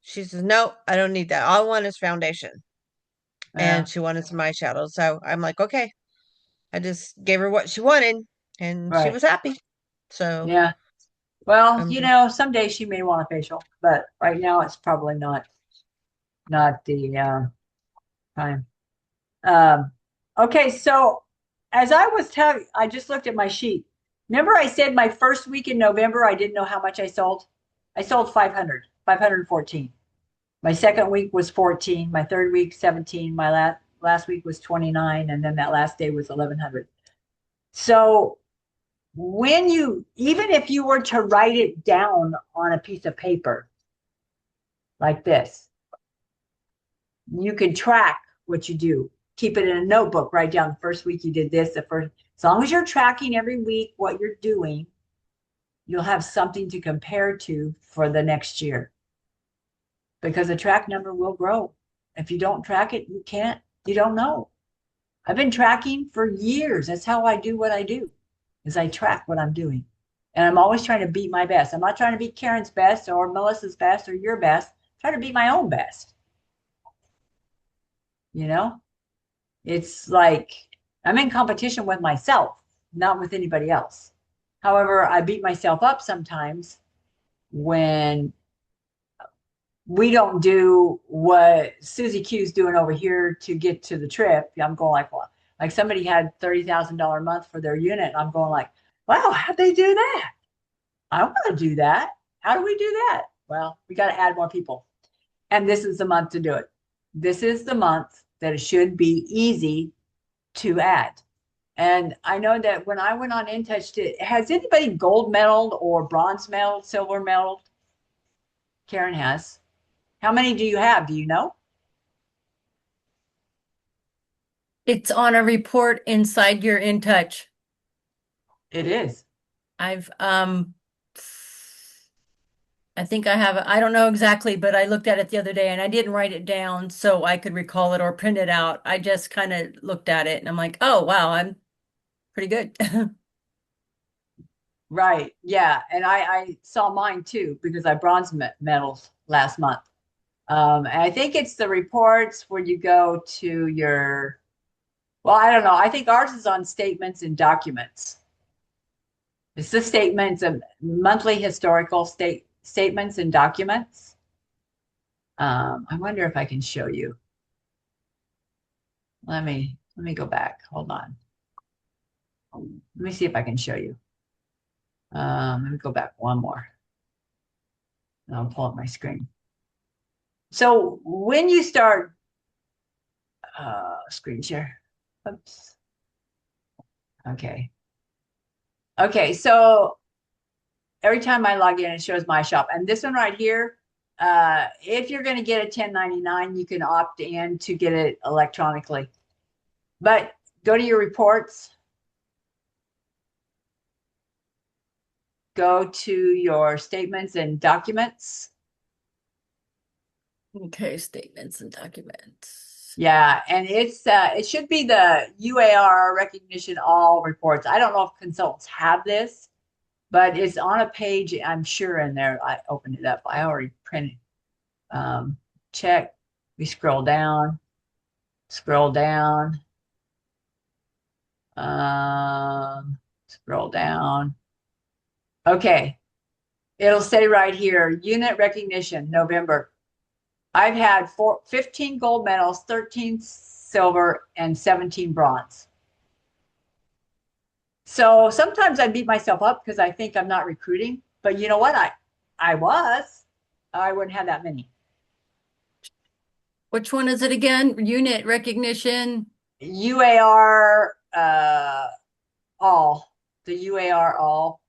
She says, no, I don't need that. All I want is foundation. yeah, And she wanted some eyeshadow. So I'm like, okay. I just gave her what she wanted and she right. was happy. So Yeah. Well, um, someday she may want a facial, but right now it's probably not the time. Um, okay, so as I was telling, I just looked at my sheet. Remember I said my first week in November, I didn't know how much I sold? I sold 514. My second week was 14. My third week, 17. My last week was 29. And then that last day was 1100. So when even if you were to write it down on a piece of paper like this, you could track what you do. Keep it in a notebook, write down the first week you did this, as long as you're tracking every week what you're doing, you'll have something to compare to for the next year. Because the track number will grow. If you don't track it, you don't know. I've been tracking for years. That's how I do what I do, is I track what I'm doing. And I'm always trying to beat my best. I'm not trying to beat Karen's best or Melissa's best or your best. I'm trying to beat my own best. You know, it's like I'm in competition with myself, not with anybody else. However, I beat myself up sometimes when we don't do what Susie Q's doing over here to get to the trip. I'm going like, well, like somebody had $30,000 a month for their unit. And I'm going like, wow, how'd they do that? I want to do that. How do we do that? Well, we got to add more people. And this is the month to do it. This is the month that it should be easy to add. And I know that when I went on InTouch, has anybody gold medaled or bronze medaled, silver medaled? Karen has. How many do you have? Do you know? It's on a report inside your InTouch. It is. I've I think I have, I don't know exactly, but I looked at it the other day and I didn't write it down so I could recall it or print it out. I just kind of looked at it and I'm like, oh wow, I'm pretty good. Right. Yeah. And I saw mine too because I bronze medals last month. And I think it's the reports where you go to well, I don't know. I think ours is on statements and documents. It's the statements of monthly historical statements and documents. I wonder if I can show you. Let me go back. Hold on. Let me see if I can show you. Let me go back one more. And I'll pull up my screen. So when you start screen share, oops. Okay. Okay, so every time I log in, it shows my shop. And this one right here, if you're going to get a 1099, you can opt in to get it electronically. But go to your reports. Go to your statements and documents. Okay, statements and documents. Yeah, and it should be the UAR recognition all reports. I don't know if consultants have this, but it's on a page, I'm sure, in there. I opened it up. I already printed. Check. We scroll down. Scroll down. Scroll down. Okay. It'll say right here, unit recognition, November. I've had 15 gold medals, 13 silver, and 17 bronze. So sometimes I beat myself up because I think I'm not recruiting. But you know what? I wouldn't have that many. Which one is it again? Unit recognition. UAR all. The UAR all.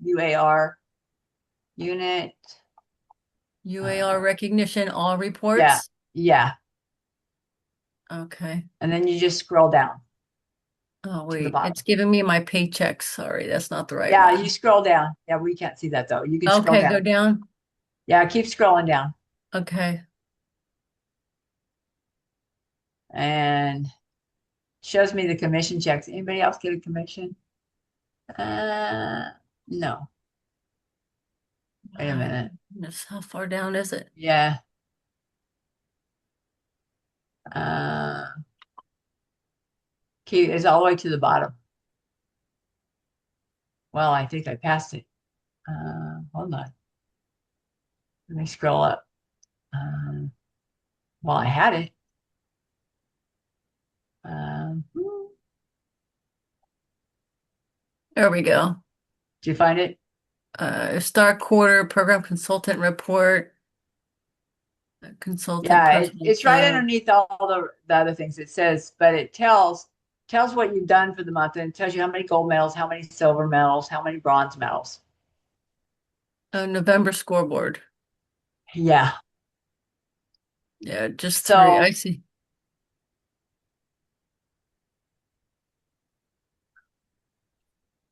UAR unit. UAR recognition, all reports. Yeah. Okay. And then you just scroll down. Oh, to the wait, bottom. it's giving me my paychecks. Sorry, that's not the right Yeah, one. you scroll down. Yeah, we can't see that though. You can scroll Okay, down. go down. Yeah, keep scrolling down. Okay. And shows me the commission checks. Anybody else get a commission? No. Wait a minute. Goodness, how far down is it? Yeah. It's all the way to the bottom. Well, I think I passed it. Hold on. Let me scroll up. Well, I had it. There we go. Do you find it? Star Quarter Program Consultant Report, Consultant Yeah, Personal it's right Tab. underneath all the other things it says, but it tells what you've done for the month, and it tells you how many gold medals, how many silver medals, how many bronze medals. November scoreboard. Yeah. Yeah, just three. I So see.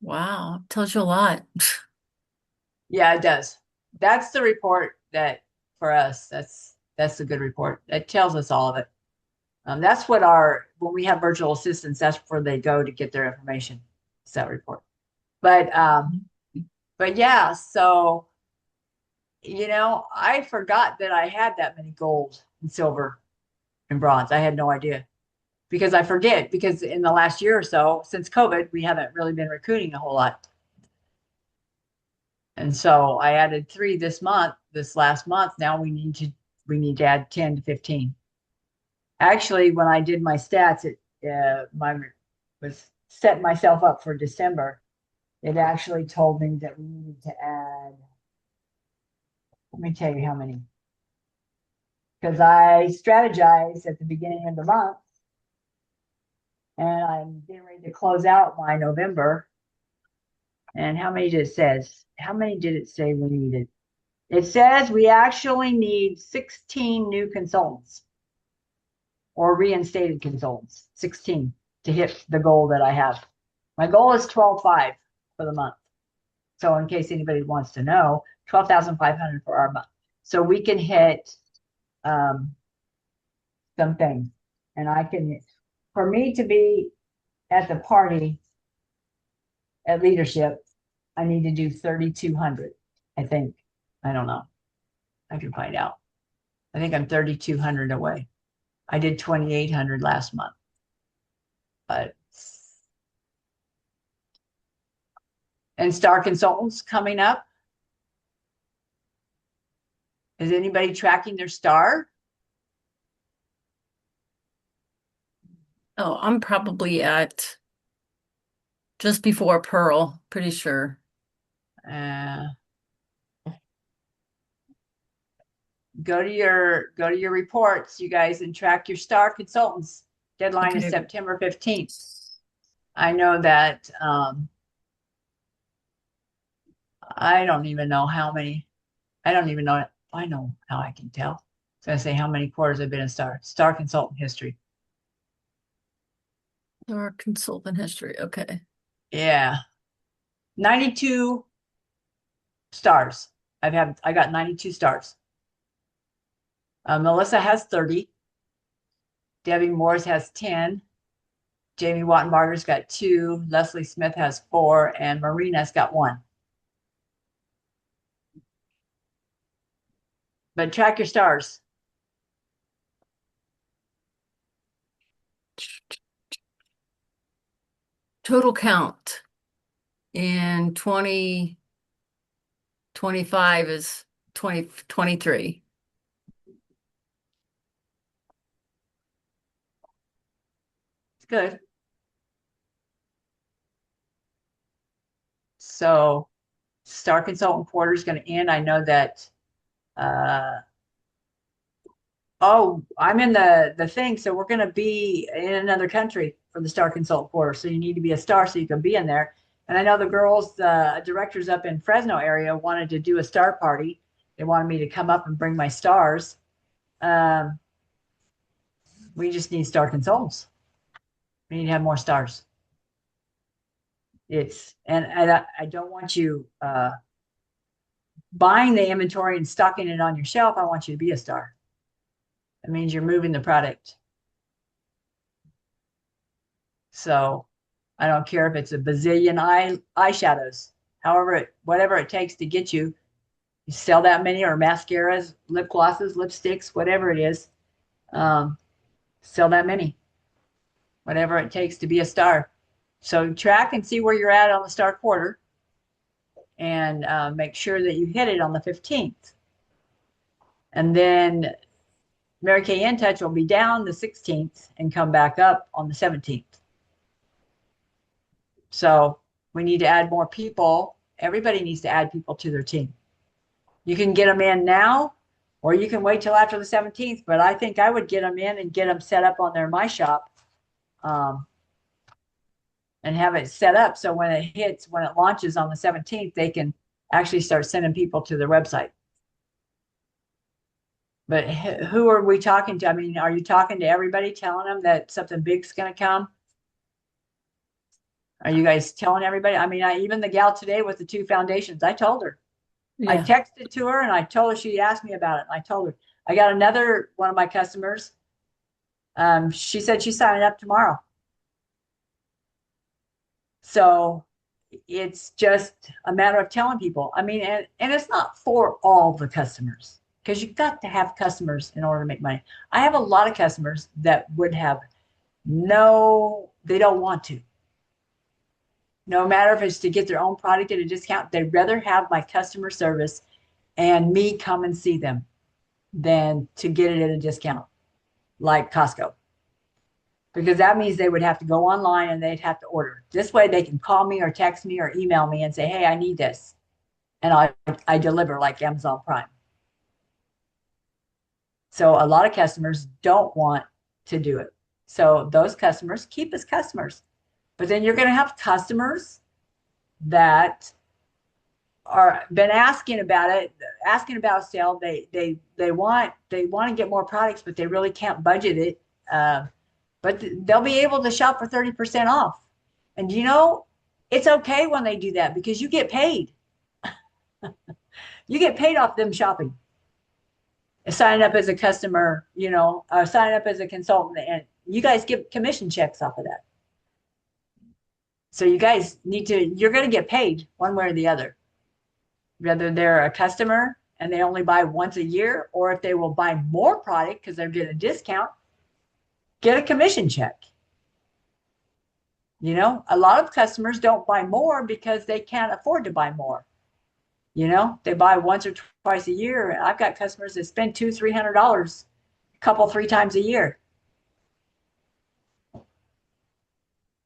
Wow, tells you a lot. yeah, it does. That's the report that for us, that's a good report. It tells us all of it. That's what when we have virtual assistants, that's where they go to get their information. It's that report. But yeah, so I forgot that I had that many gold and silver and bronze. I had no idea because I forget because in the last year or so, since COVID, we haven't really been recruiting a whole lot. And so I added 3 this last month. Now we need to add 10 to 15. Actually, when I did my stats, my was setting myself up for December. It actually told me that we needed to add, let me tell you how many. Because I strategized at the beginning of the month and I'm getting ready to close out my November. And how many did it says? How many did it say we needed? It says we actually need 16 new consultants or reinstated consultants, 16 to hit the goal that I have. My goal is 12.5 for the month. So in case anybody wants to know, 12,500 for our month. So we can hit some things. And for me to be at the party at leadership, I need to do 3,200, I think. I don't know. I can find out. I think I'm 3,200 away. I did 2,800 last month. But and Star Consultants coming up. Is anybody tracking their star? Oh, I'm probably at just before Pearl, pretty sure. Uh, go to your reports, you guys, and track your Star Consultants. Deadline is Okay. September 15th. I know that I don't even know how many. I don't even know. I know how I can tell. So I say how many quarters I've been a Star Consultant history. Our consultant history. Okay. Yeah. 92 stars. I got 92 stars. Melissa has 30. Debbie Morris has 10. Jamie Wattenbarger's got 2. Leslie Smith has 4. And Marina's got 1. But track your stars. Total count in 2025 is 23. It's good. So Star Consultant quarter is going to end. I know that I'm in the thing, so we're going to be in another country for the Star Consultant quarter. So you need to be a star so you can be in there. And I know the girls, the directors up in Fresno area wanted to do a star party. They wanted me to come up and bring my stars. We just need star consultants. We need to have more stars. And I don't want you buying the inventory and stocking it on your shelf. I want you to be a star. That means you're moving the product. So I don't care if it's a bazillion eyeshadows, whatever it takes to get you sell that many, or mascaras, lip glosses, lipsticks, whatever it is. Sell that many, whatever it takes to be a star. So track and see where you're at on the star quarter and make sure that you hit it on the 15th. And then Mary Kay In Touch will be down the 16th and come back up on the 17th. So we need to add more people everybody needs to add people to their team. You can get them in now, or you can wait till after the 17th, but I think I would get them in and get them set up on their My Shop, and have it set up so when it launches on the 17th, they can actually start sending people to their website. But who are we talking to? I mean, are you talking to everybody, telling them that something big's going to come? Are you guys telling everybody? I mean, even the gal today with the 2 foundations, I told her. I Yeah. texted to her and I told her, she asked me about it. And I told her, I got another one of my customers. She said she's signing up tomorrow. So it's just a matter of telling people. I mean, and it's not for all the customers, because you've got to have customers in order to make money. I have a lot of customers that would have they don't want to. No matter if it's to get their own product at a discount, they'd rather have my customer service and me come and see them than to get it at a discount like Costco. Because that means they would have to go online and they'd have to order. This way they can call me or text me or email me and say, hey, I need this. And I deliver like Amazon Prime. So a lot of customers don't want to do it. So those customers keep as customers. But then you're going to have customers that are been asking about it, asking about a sale. They want to get more products, but they really can't budget it. But they'll be able to shop for 30% off. And it's okay when they do that because you get paid. You get paid off them shopping. Signing up as a customer, signing up as a consultant, and you guys get commission checks off of that. So you guys you're going to get paid one way or the other. Whether they're a customer and they only buy once a year, or if they will buy more product because they're getting a discount, get a commission check. A lot of customers don't buy more because they can't afford to buy more. They buy once or twice a year. I've got customers that spend $200-$300 3 times a year.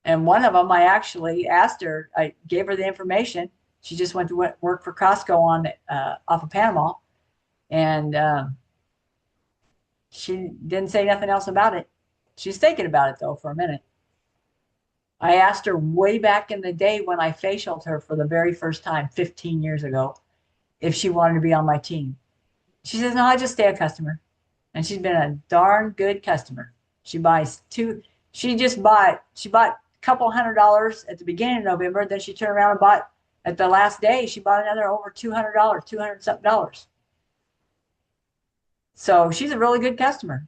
And one of them, I actually asked her, I gave her the information. She just went to work for Costco off of Panama. And she didn't say nothing else about it. She's thinking about it, though, for a minute. I asked her way back in the day when I facialed her for the very first time 15 years ago if she wanted to be on my team. She says, no, I just stay a customer. And she's been a darn good customer. She bought a couple $100 at the beginning of November. Then she turned around and bought, at the last day, she bought another over $200, $200-something. So she's a really good customer.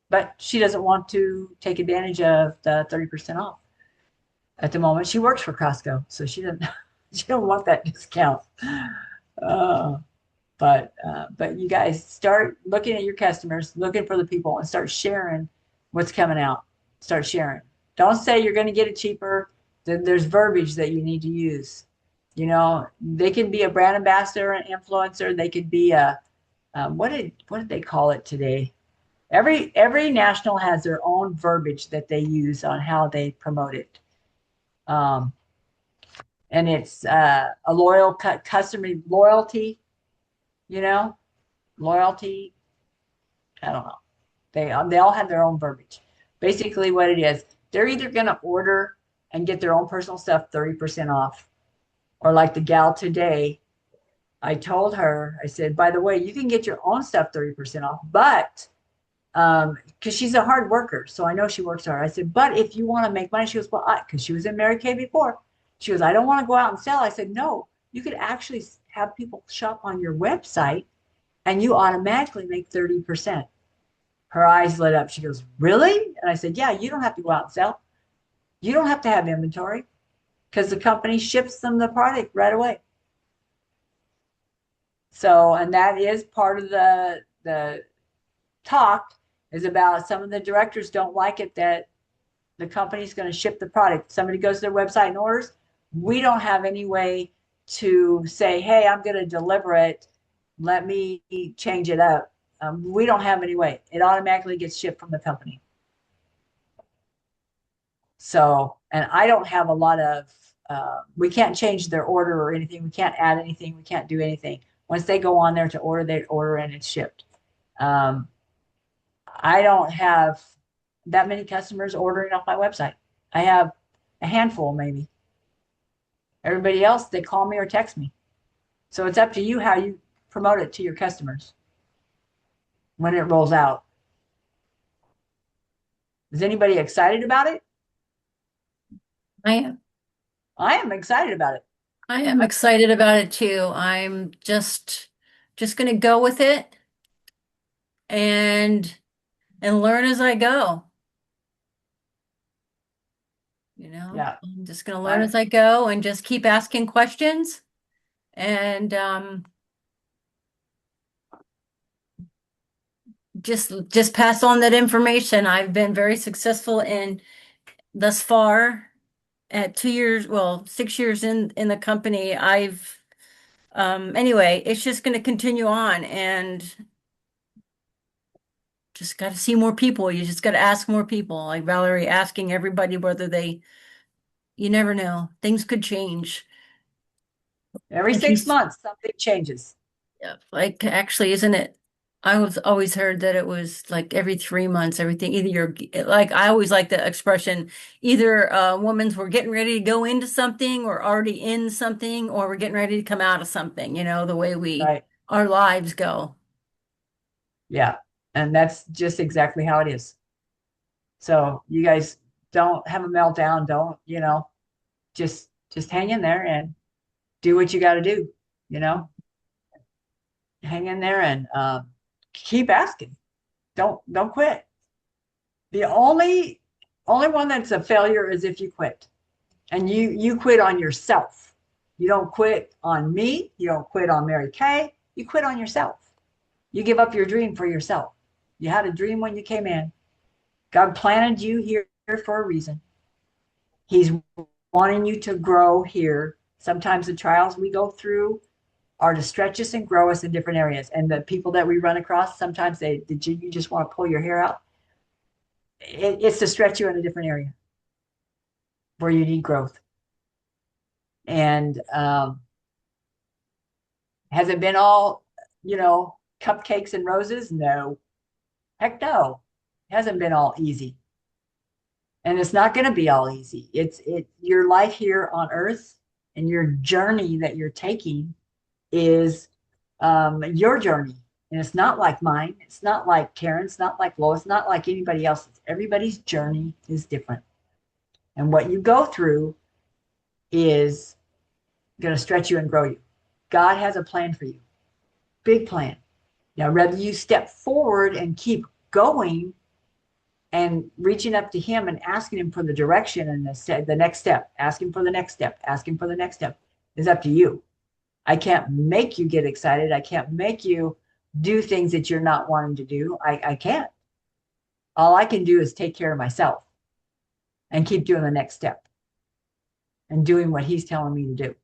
But she doesn't want to take advantage of the 30% off. At the moment, she works for Costco, so she don't want that discount. But you guys start looking at your customers, looking for the people, and start sharing what's coming out. Start sharing. Don't say you're going to get it cheaper. There's verbiage that you need to use. They can be a brand ambassador, an influencer. They could be what did they call it today? Every national has their own verbiage that they use on how they promote it. And it's a loyal customer loyalty, loyalty. I don't know. They all have their own verbiage. Basically what it is, they're either going to order and get their own personal stuff 30% off, or like the gal today, I told her, I said, by the way, you can get your own stuff 30% off, but because she's a hard worker, so I know she works hard. I said, but if you want to make money, she goes, well, because she was in Mary Kay before. She goes, I don't want to go out and sell. I said, no, you could actually have people shop on your website and you automatically make 30%. Her eyes lit up. She goes, really? And I said, yeah, you don't have to go out and sell. You don't have to have inventory because the company ships them the product right away. So, and that is part of the talk is about some of the directors don't like it that the company's going to ship the product. Somebody goes to their website and orders. We don't have any way to say, hey, I'm going to deliver it. Let me change it up. We don't have any way. It automatically gets shipped from the company. So, and I don't have a lot of we can't change their order or anything. We can't add anything. We can't do anything. Once they go on there to order, they order and it's shipped. I don't have that many customers ordering off my website. I have a handful, maybe. Everybody else, they call me or text me. So it's up to you how you promote it to your customers when it rolls out. Is anybody excited about it? I am. I am excited about it. I am excited about it too. I'm just gonna go with it and learn as I go. Yeah. I'm just gonna learn as I go and just keep asking questions and just pass on that information. I've been very successful in thus far at 2 years, well, 6 years in the company. Anyway, it's just going to continue on and just got to see more people. You just got to ask more people. Like Valerie asking everybody you never know, things could change. Every Like 6 months, something changes. yeah, like actually, isn't it? I was always heard that it was like every 3 months, everything. Either you're like, I always like the expression, either women's we're getting ready to go into something or already in something, or we're getting ready to come out of something, the way Right. our lives go. Yeah. And that's just exactly how it is. So you guys don't have a meltdown. Don't, just hang in there and do what you got to do, hang in there and keep asking. Don't quit. The only one that's a failure is if you quit. And you quit on yourself. You don't quit on me. You don't quit on Mary Kay. You quit on yourself. You give up your dream for yourself. You had a dream when you came in. God planted you here for a reason. He's wanting you to grow here. Sometimes the trials we go through are to stretch us and grow us in different areas. And the people that we run across, sometimes you just want to pull your hair out. It's to stretch you in a different area where you need growth. And has it been all, cupcakes and roses? No. Heck no. It hasn't been all easy. And it's not going to be all easy. It's your life here on earth and your journey that you're taking is your journey. And it's not like mine. It's not like Karen's, not like Lois, not like anybody else's. Everybody's journey is different. And what you go through is going to stretch you and grow you. God has a plan for you. Big plan. Now, whether you step forward and keep going and reaching up to him and asking him for the direction and the next step, asking for the next step, asking for the next step is up to you. I can't make you get excited. I can't make you do things that you're not wanting to do. I can't. All I can do is take care of myself and keep doing the next step and doing what he's telling me to do.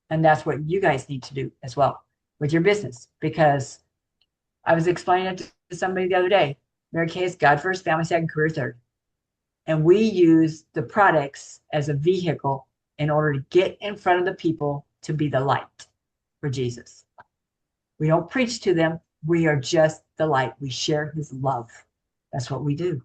And that's what you guys need to do as well with your business, because I was explaining it to somebody the other day. Mary Kay is God first, family second, career third. And we use the products as a vehicle in order to get in front of the people to be the light for Jesus. We don't preach to them. We are just the light. We share his love. That's what we do.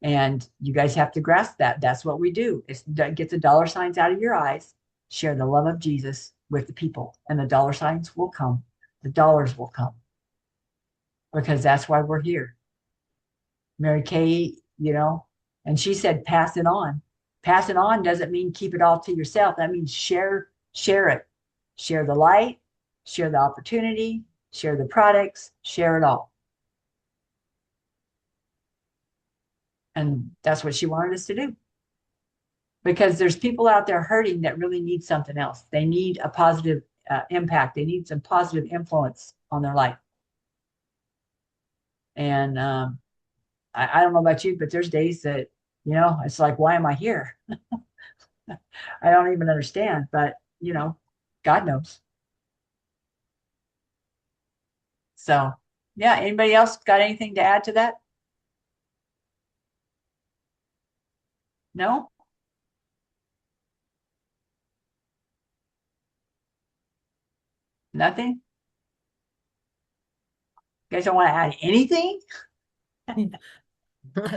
And you guys have to grasp that. That's what we do. Get the dollar signs out of your eyes. Share the love of Jesus with the people. And the dollar signs will come. The dollars will come. Because that's why we're here. Mary Kay, and she said, pass it on. Pass it on doesn't mean keep it all to yourself. That means share it. Share the light, share the opportunity, share the products, share it all. And that's what she wanted us to do. Because there's people out there hurting that really need something else. They need a positive impact. They need some positive influence on their life. And I don't know about you, but there's days that, it's like, why am I here? I don't even understand, but, God knows. So, yeah, anybody else got anything to add to that? No? Nothing? You guys don't want to add anything?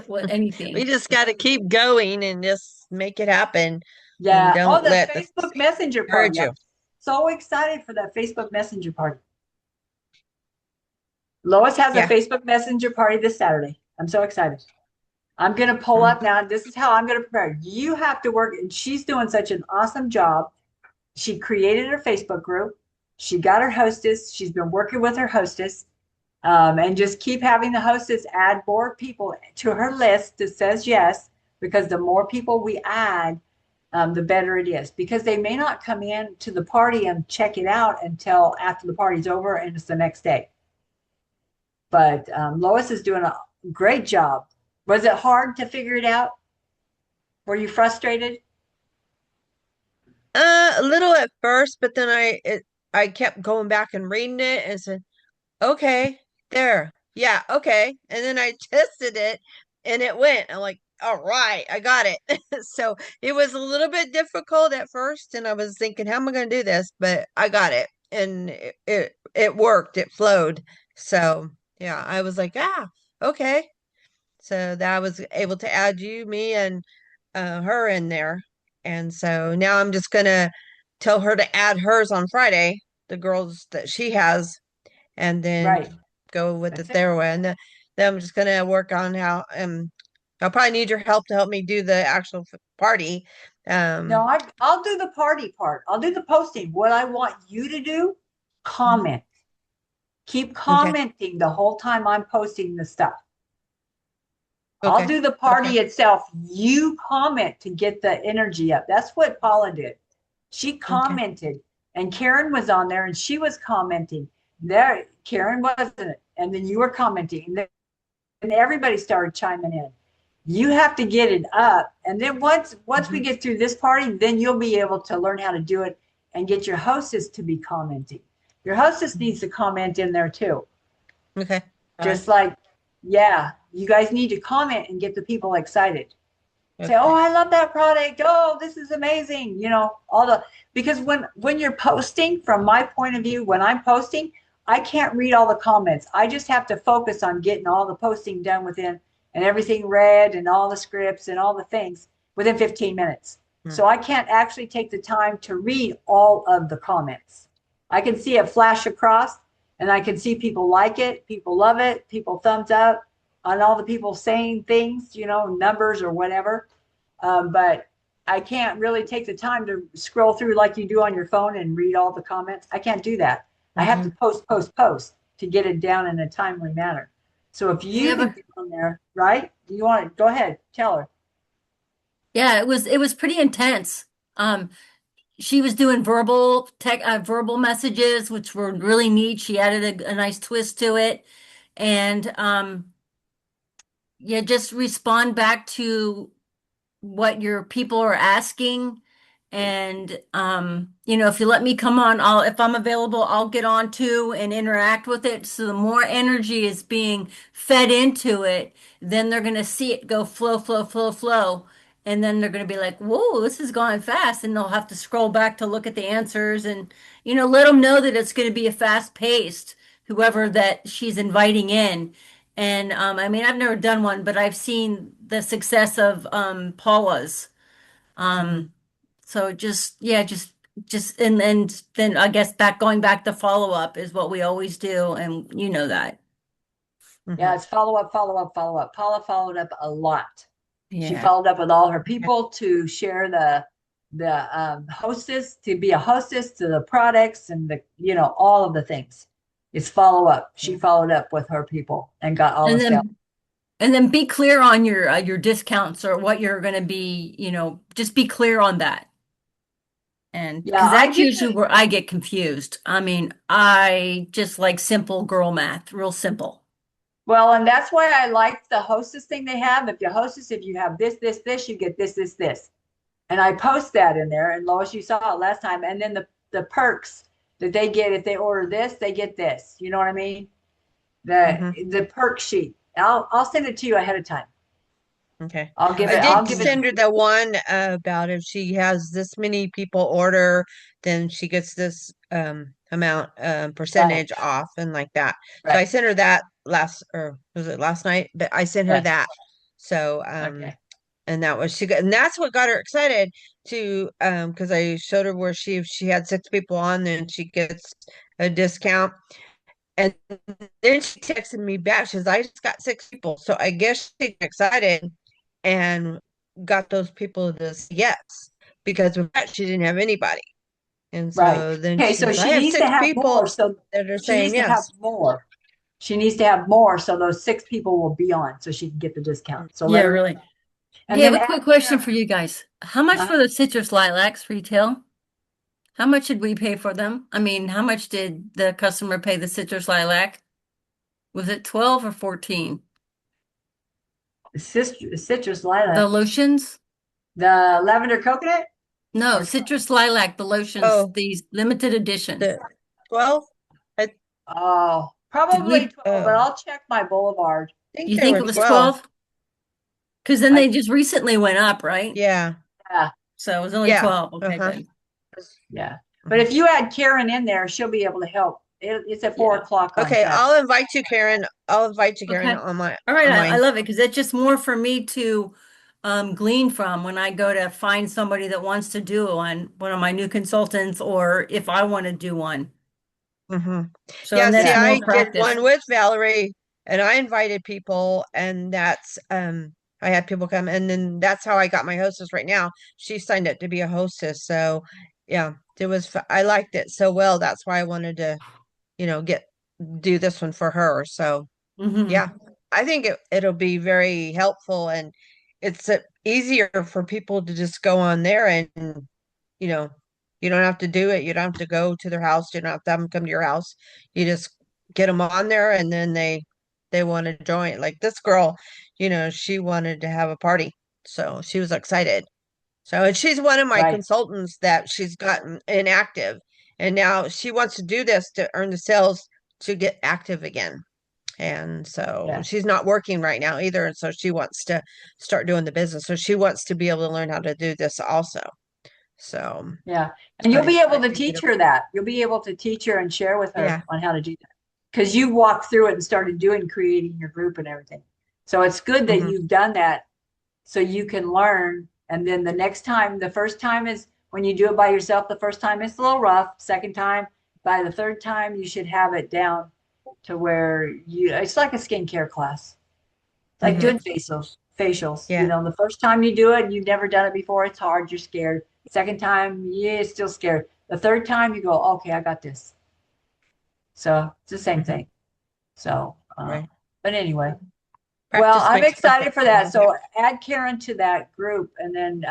What, We anything. just got to keep going and just make it happen and Yeah. Oh, don't the let the Facebook Messenger discourage party. I'm you. so excited for that Facebook Messenger party. Lois has a Yeah. Facebook Messenger party this Saturday. I'm so excited. I'm going to pull up now. This is how I'm going to prepare. You have to work, and she's doing such an awesome job. She created her Facebook group. She got her hostess. She's been working with her hostess. And just keep having the hostess add more people to her list that says yes, because the more people we add, the better it is. Because they may not come in to the party and check it out until after the party's over and it's the next day. But Lois is doing a great job. Was it hard to figure it out? Were you frustrated? A little at first, but then I kept going back and reading it and said, okay, there. Yeah, okay. And then I tested it and it went. I'm like, all right, I got it. So it was a little bit difficult at first, and I was thinking, how am I going to do this? But I got it, and it worked. It flowed. So yeah, I was like, okay. So that I was able to add you, me, and her in there. And so now I'm just gonna tell her to add hers on Friday, the girls that she has, and then Right. go with That's it it. their way. And then I'm just gonna work on how I'll probably need your help to help me do the actual party. No, Um, I'll do the party part. I'll do the posting. What I want you to do, comment. Keep okay, commenting the whole time I'm posting the stuff. I'll okay, do the okay, party itself. You comment to get the energy up. That's what Paula did. She okay. commented, and Karen was on there and she was commenting. There, Karen wasn't, and then you were commenting, and everybody started chiming in. You have to get it up, and then once we Mhm. get through this party, then you'll be able to learn how to do it and get your hostess to be commenting. Your hostess needs to comment in there too. Okay. All right. Just like, yeah, you guys need to comment and get the people excited. Say, oh, Okay. I love that product. Oh, this is amazing. You know, all the, because when you're posting, from my point of view, when I'm posting, I can't read all the comments. I just have to focus on getting all the posting done within, and everything read and all the scripts and all the things within 15 minutes. Hmm. So I can't actually take the time to read all of the comments. I can see it flash across, and I can see people like it, people love it, people thumbs up, on all the people saying things, you know, numbers or whatever. But I can't really take the time to scroll through like you do on your phone and read all the comments. I can't do that. I have to Mhm. post to get it down in a timely manner. So if you Yeah, can but get on there, right? You want to go ahead, tell her. yeah, it was pretty intense. Um, she was doing verbal messages, which were really neat. She added a nice twist to it, and yeah, just respond back to what your people are asking. And if you let me come on, if I'm available, I'll get on too and interact with it. So the more energy is being fed into it, then they're gonna see it go flow, flow, flow, flow. And then they're gonna be like, whoa, this is going fast. And they'll have to scroll back to look at the answers and, let them know that it's gonna be a fast paced, whoever that she's inviting in. And I mean, I've never done one, but I've seen the success of Paula's. Mhm. Um, so just yeah, just and then I guess going back to follow up is what we always do, and you know that. Yeah, Mhm. it's follow up, follow up, follow up. Paula followed up a lot. She Yeah. followed up with all her Okay. people to share the hostess, to be a hostess to the products and the, all of the things. It's follow up. She followed up with her people and got all the And sales. then be clear on your discounts or what you're going to be, just be clear on that. And Yeah, because I that's give usually it. where I get confused. I mean, I just like simple girl math, real simple. Well, and that's why I like the hostess thing they have. If you have this, you get this. And I post that in there. And Lois, you saw it last time. And then the perks that they get if they order this, they get this. You know what I mean? The Mhm. the perk sheet. I'll send it to you ahead of time. Okay. I'll give I it. did I'll give it. send her the one about if she has this many people order, then she gets this amount, percentage off and like that. So I Right. sent her that or was it last night? But I sent her Yeah. that. So, Okay. and that was she got, and that's what got her excited to, because I showed her where if she had 6 people on, then she gets a discount. And then she texted me back. She says, I just got 6 people. So I guess she got excited and got those people to say yes, because with that, she didn't have anybody. And Right. so then Okay. she So goes, I she have needs to six have more. people So that are she needs saying to have yes. more. She needs to have more. So those 6 people will be on so she can get the discount. So Yeah, let her, really. and Hey, I then have a add quick question Karen. for you guys. How much for the citrus lilacs retail? How much did we pay for them? I mean, how much did the customer pay the citrus lilac? Was it 12 or 14? Citrus The lilac, lotions? the lavender coconut. No, Or citrus lilac, the lotions, Oh, these limited edition. the 12? I oh, Did probably we, 12, but I'll check my Boulevard. think you they think were it was 12. 12? Because then I they just recently went up, right? Yeah. Yeah, So it was only Yeah. 12. Okay, Uh-huh. good. yeah. But Mhm. if you add Karen in there, she'll be able to help. It's at 4 o'clock on Okay, Saturday. I'll invite you, Karen. I'll invite you, Karen, Okay. on my All right, on I mine. love it because it's just more for me to glean from when I go to find somebody that wants to do one of my new consultants, or if I want to do one. Hmm. So, Yeah, and see, that's Yeah. more I did practice. one with Valerie and I invited people, and that's I had people come, and then that's how I got my hostess right now. She signed up to be a hostess. So yeah, I liked it so well. That's why I wanted to, get do this one for her. So Hmm. yeah, I think it'll be very helpful, and it's easier for people to just go on there and, you know, you don't have to do it. You don't have to go to their house. You don't have to have them come to your house. You just get them on there, and then they want to join. Like this girl, she wanted to have a party, so she was excited. So, and she's one of my Right. consultants that she's gotten inactive, and now she wants to do this to earn the sales to get active again. And so Yeah. she's not working right now either. And so she wants to start doing the business. So she wants to be able to learn how to do this also. So Yeah. And you'll I, be I able to think teach her that. You'll be able to teach her and share with her yeah. on how to do that. Because you walked through it and started creating your group and everything. So it's good that Hmm. you've done that so you can learn. And then the first time is when you do it by yourself, the first time it's a little rough. Second time, by the third time, you should have it down to where it's like a skincare class. It's like Hmm. doing facials. Yeah. The first time you do it, you've never done it before, it's hard, you're scared. Second time, yeah, still scared. The third time you go, okay, I got this. So it's the same Mhm. thing. So, Right. but anyway, well, Practice I'm makes excited perfect. for that. So add Karen to that group, and then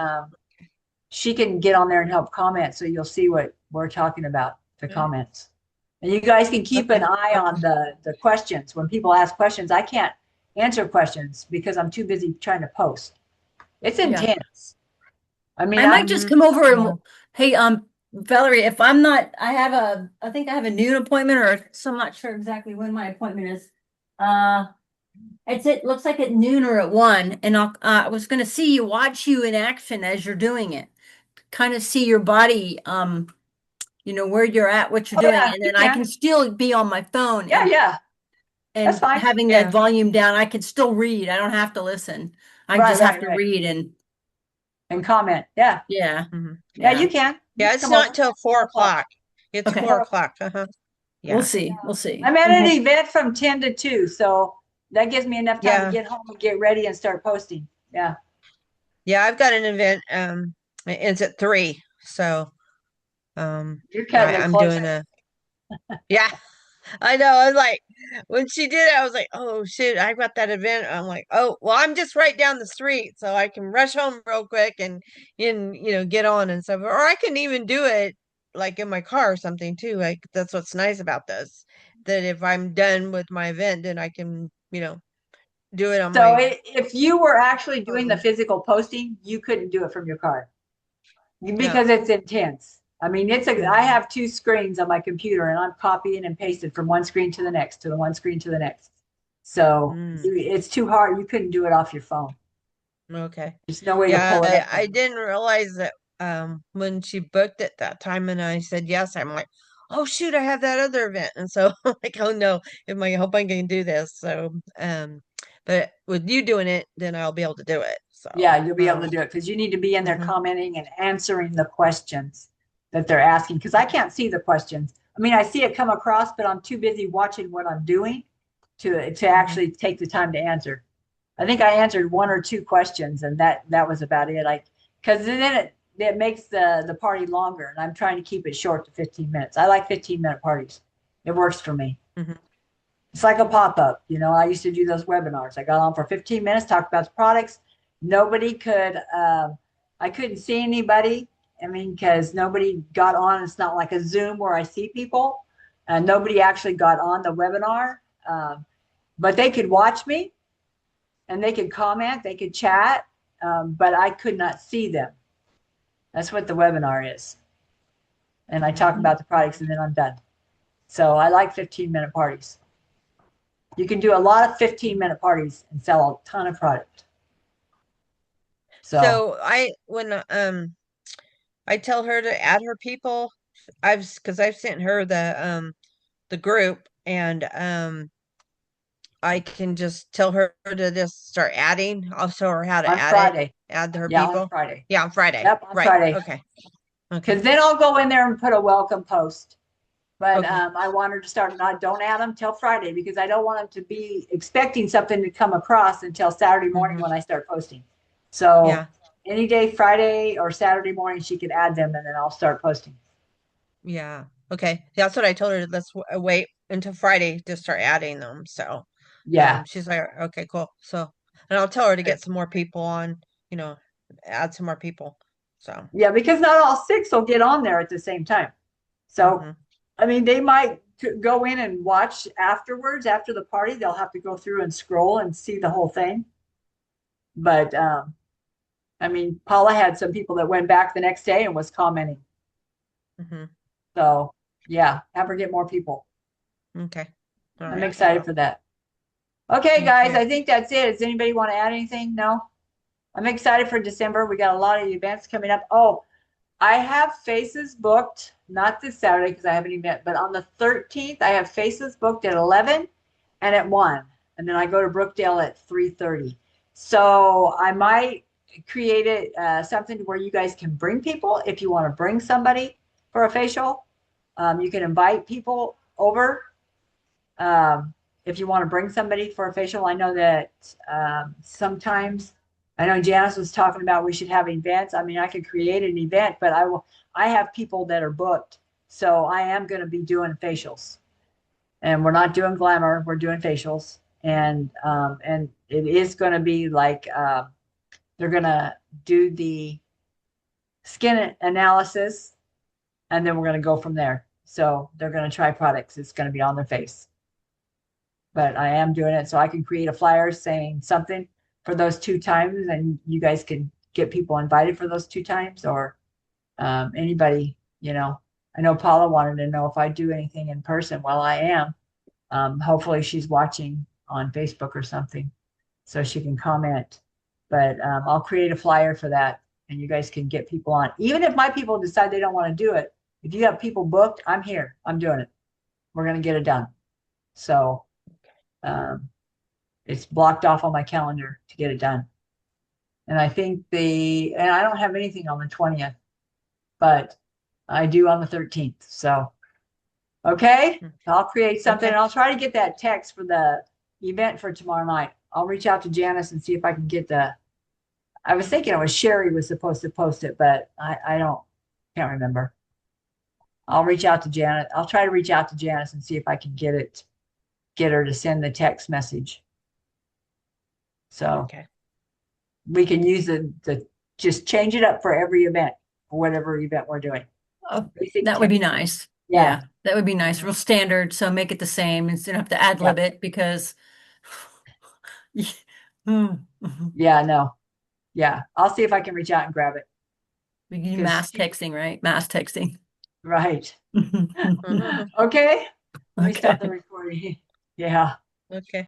she can get on there and help comment. So you'll see what we're talking about, the Okay. comments. And you guys can keep an Okay. eye on the questions. When people ask questions, I can't answer questions because I'm too busy trying to post. It's Yeah. intense. I mean, I might just come over and, hey, Valerie, if I'm not, I think I have a noon appointment, or so I'm not sure exactly when my appointment is. It looks like at noon or at 1, and I was gonna watch you in action as you're doing it. Kind of see your body, where you're at, what you're oh, doing, yeah, and you then I can. can still be on my phone Yeah, yeah, that's and fine. having that Yeah. volume down, I can still read. I don't have to listen. I Right, just have right, to right. read and And comment. Yeah, yeah, Mhm. yeah, yeah. you can. You Yeah, can it's come not over. till 4 o'clock. It's Okay. 4 o'clock. Uh-huh. We'll Yeah. see. We'll see. I'm at an Mhm. event from 10 to 2, so that gives me enough time to Yeah. get home and get ready and start posting. Yeah. Yeah, I've got an event. It ends at 3. So You're cutting it I'm close. doing yeah. I know. I was like, when she did it, I was like, oh shoot, I got that event. I'm like, oh well, I'm just right down the street, so I can rush home real quick and get on and stuff. Or I can even do it like in my car or something too. Like that's what's nice about this. That if I'm done with my event, then I can, do it on So my if you were actually doing the phone. physical posting, you couldn't do it from your car Yeah. because it's intense. I mean, I have 2 screens on my computer and I'm copying and pasting from one screen to the next, to the one screen to the next. So Mm, it's too hard. You couldn't do it off your phone. okay. There's no way to Yeah, pull it up. I didn't realize that when she booked it that time and I said yes, I'm like, oh shoot, I have that other event. And so I'm like, oh no, I hope I can do this. So, but with you doing it, then I'll be able to do it. So, Yeah, you'll be able to do it because you need to be in there Mhm. commenting and answering the questions that they're asking. Because I can't see the questions. I mean, I see it come across, but I'm too busy watching what I'm doing to actually take the time to answer. I think I answered one or two questions, and that was about it. Like, because then it makes the party longer, and I'm trying to keep it short to 15 minutes. I like 15-minute parties. It works for me. Mhm. It's like a pop-up. I used to do those webinars. I got on for 15 minutes, talked about the products. Nobody could, I couldn't see anybody. I mean, because nobody got on. It's not like a Zoom where I see people. Nobody actually got on the webinar, but they could watch me and they could comment, they could chat, but I could not see them. That's what the webinar is. And I talk about the products and then I'm done. So I like 15-minute parties. You can do a lot of 15-minute parties and sell a ton of product. So when I tell her to add her people, because I've sent her the group, and I can just tell her to just start adding. I'll show her how to on add Friday. her Yeah, people. on Friday. Yeah, on Friday. Yep, on Right. Friday. Okay. Because then I'll go in there and put a welcome post. But Okay. I want her to start, don't add them till Friday because I don't want them to be expecting something to come across until Saturday morning Mhm. when I start posting. So Yeah. any day, Friday or Saturday morning, she could add them and then I'll start posting. Yeah. Okay. That's what I told her. Let's wait until Friday to start adding them. So, Yeah. she's like, okay, cool. So, and I'll tell her to get some more people on, add some more people. So, Yeah, because not all 6 will get on there at the same time. So, Mhm. I mean, they might go in and watch afterwards, after the party. They'll have to go through and scroll and see the whole thing. But, I mean, Paula had some people that went back the next day and was commenting. Mhm. So, yeah, have her get more people. Okay. All I'm right. excited for that. Okay, Thank guys, you. I think that's it. Does anybody want to add anything? No? I'm excited for December. We got a lot of events coming up. Oh, I have faces booked, not this Saturday because I have an event, but on the 13th, I have faces booked at 11 and at 1. And then I go to Brookdale at 3:30. So I might create it something where you guys can bring people if you want to bring somebody for a facial. You can invite people over. If you want to bring somebody for a facial, I know that sometimes, I know Janice was talking about we should have events. I mean, I could create an event, but I have people that are booked. So I am going to be doing facials. And we're not doing glamour, we're doing facials. And it is going to be like they're going to do the skin analysis and then we're going to go from there. So they're going to try products. It's going to be on their face. But I am doing it so I can create a flyer saying something for those 2 times and you guys can get people invited for those 2 times or anybody, I know Paula wanted to know if I do anything in person. Well, I am. Hopefully she's watching on Facebook or something so she can comment. But I'll create a flyer for that and you guys can get people on. Even if my people decide they don't want to do it, if you have people booked, I'm here. I'm doing it. We're going to get it done. So it's blocked off on my calendar to get it done. And I think and I don't have anything on the 20th, but I do on the 13th. So, okay, I'll create something Okay. and I'll try to get that text for the event for tomorrow night. I'll reach out to Janice and see if I can get I was thinking it was Sherry was supposed to post it, but can't remember. I'll reach out to Janet. I'll try to reach out to Janice and see if I can get her to send the text message. So Okay. we can use the just change it up for every event, for whatever event we're doing. Oh, Basic that would be text. nice. Yeah. Yeah, that would be nice. Real standard. So make it the same instead of have to ad lib it because. Yeah, no. Yeah. I'll see if I can reach out and grab it. We can do Because mass texting, right? Mass texting. Right. Mhm. Okay. Let me stop the Okay. recording. Yeah. Okay.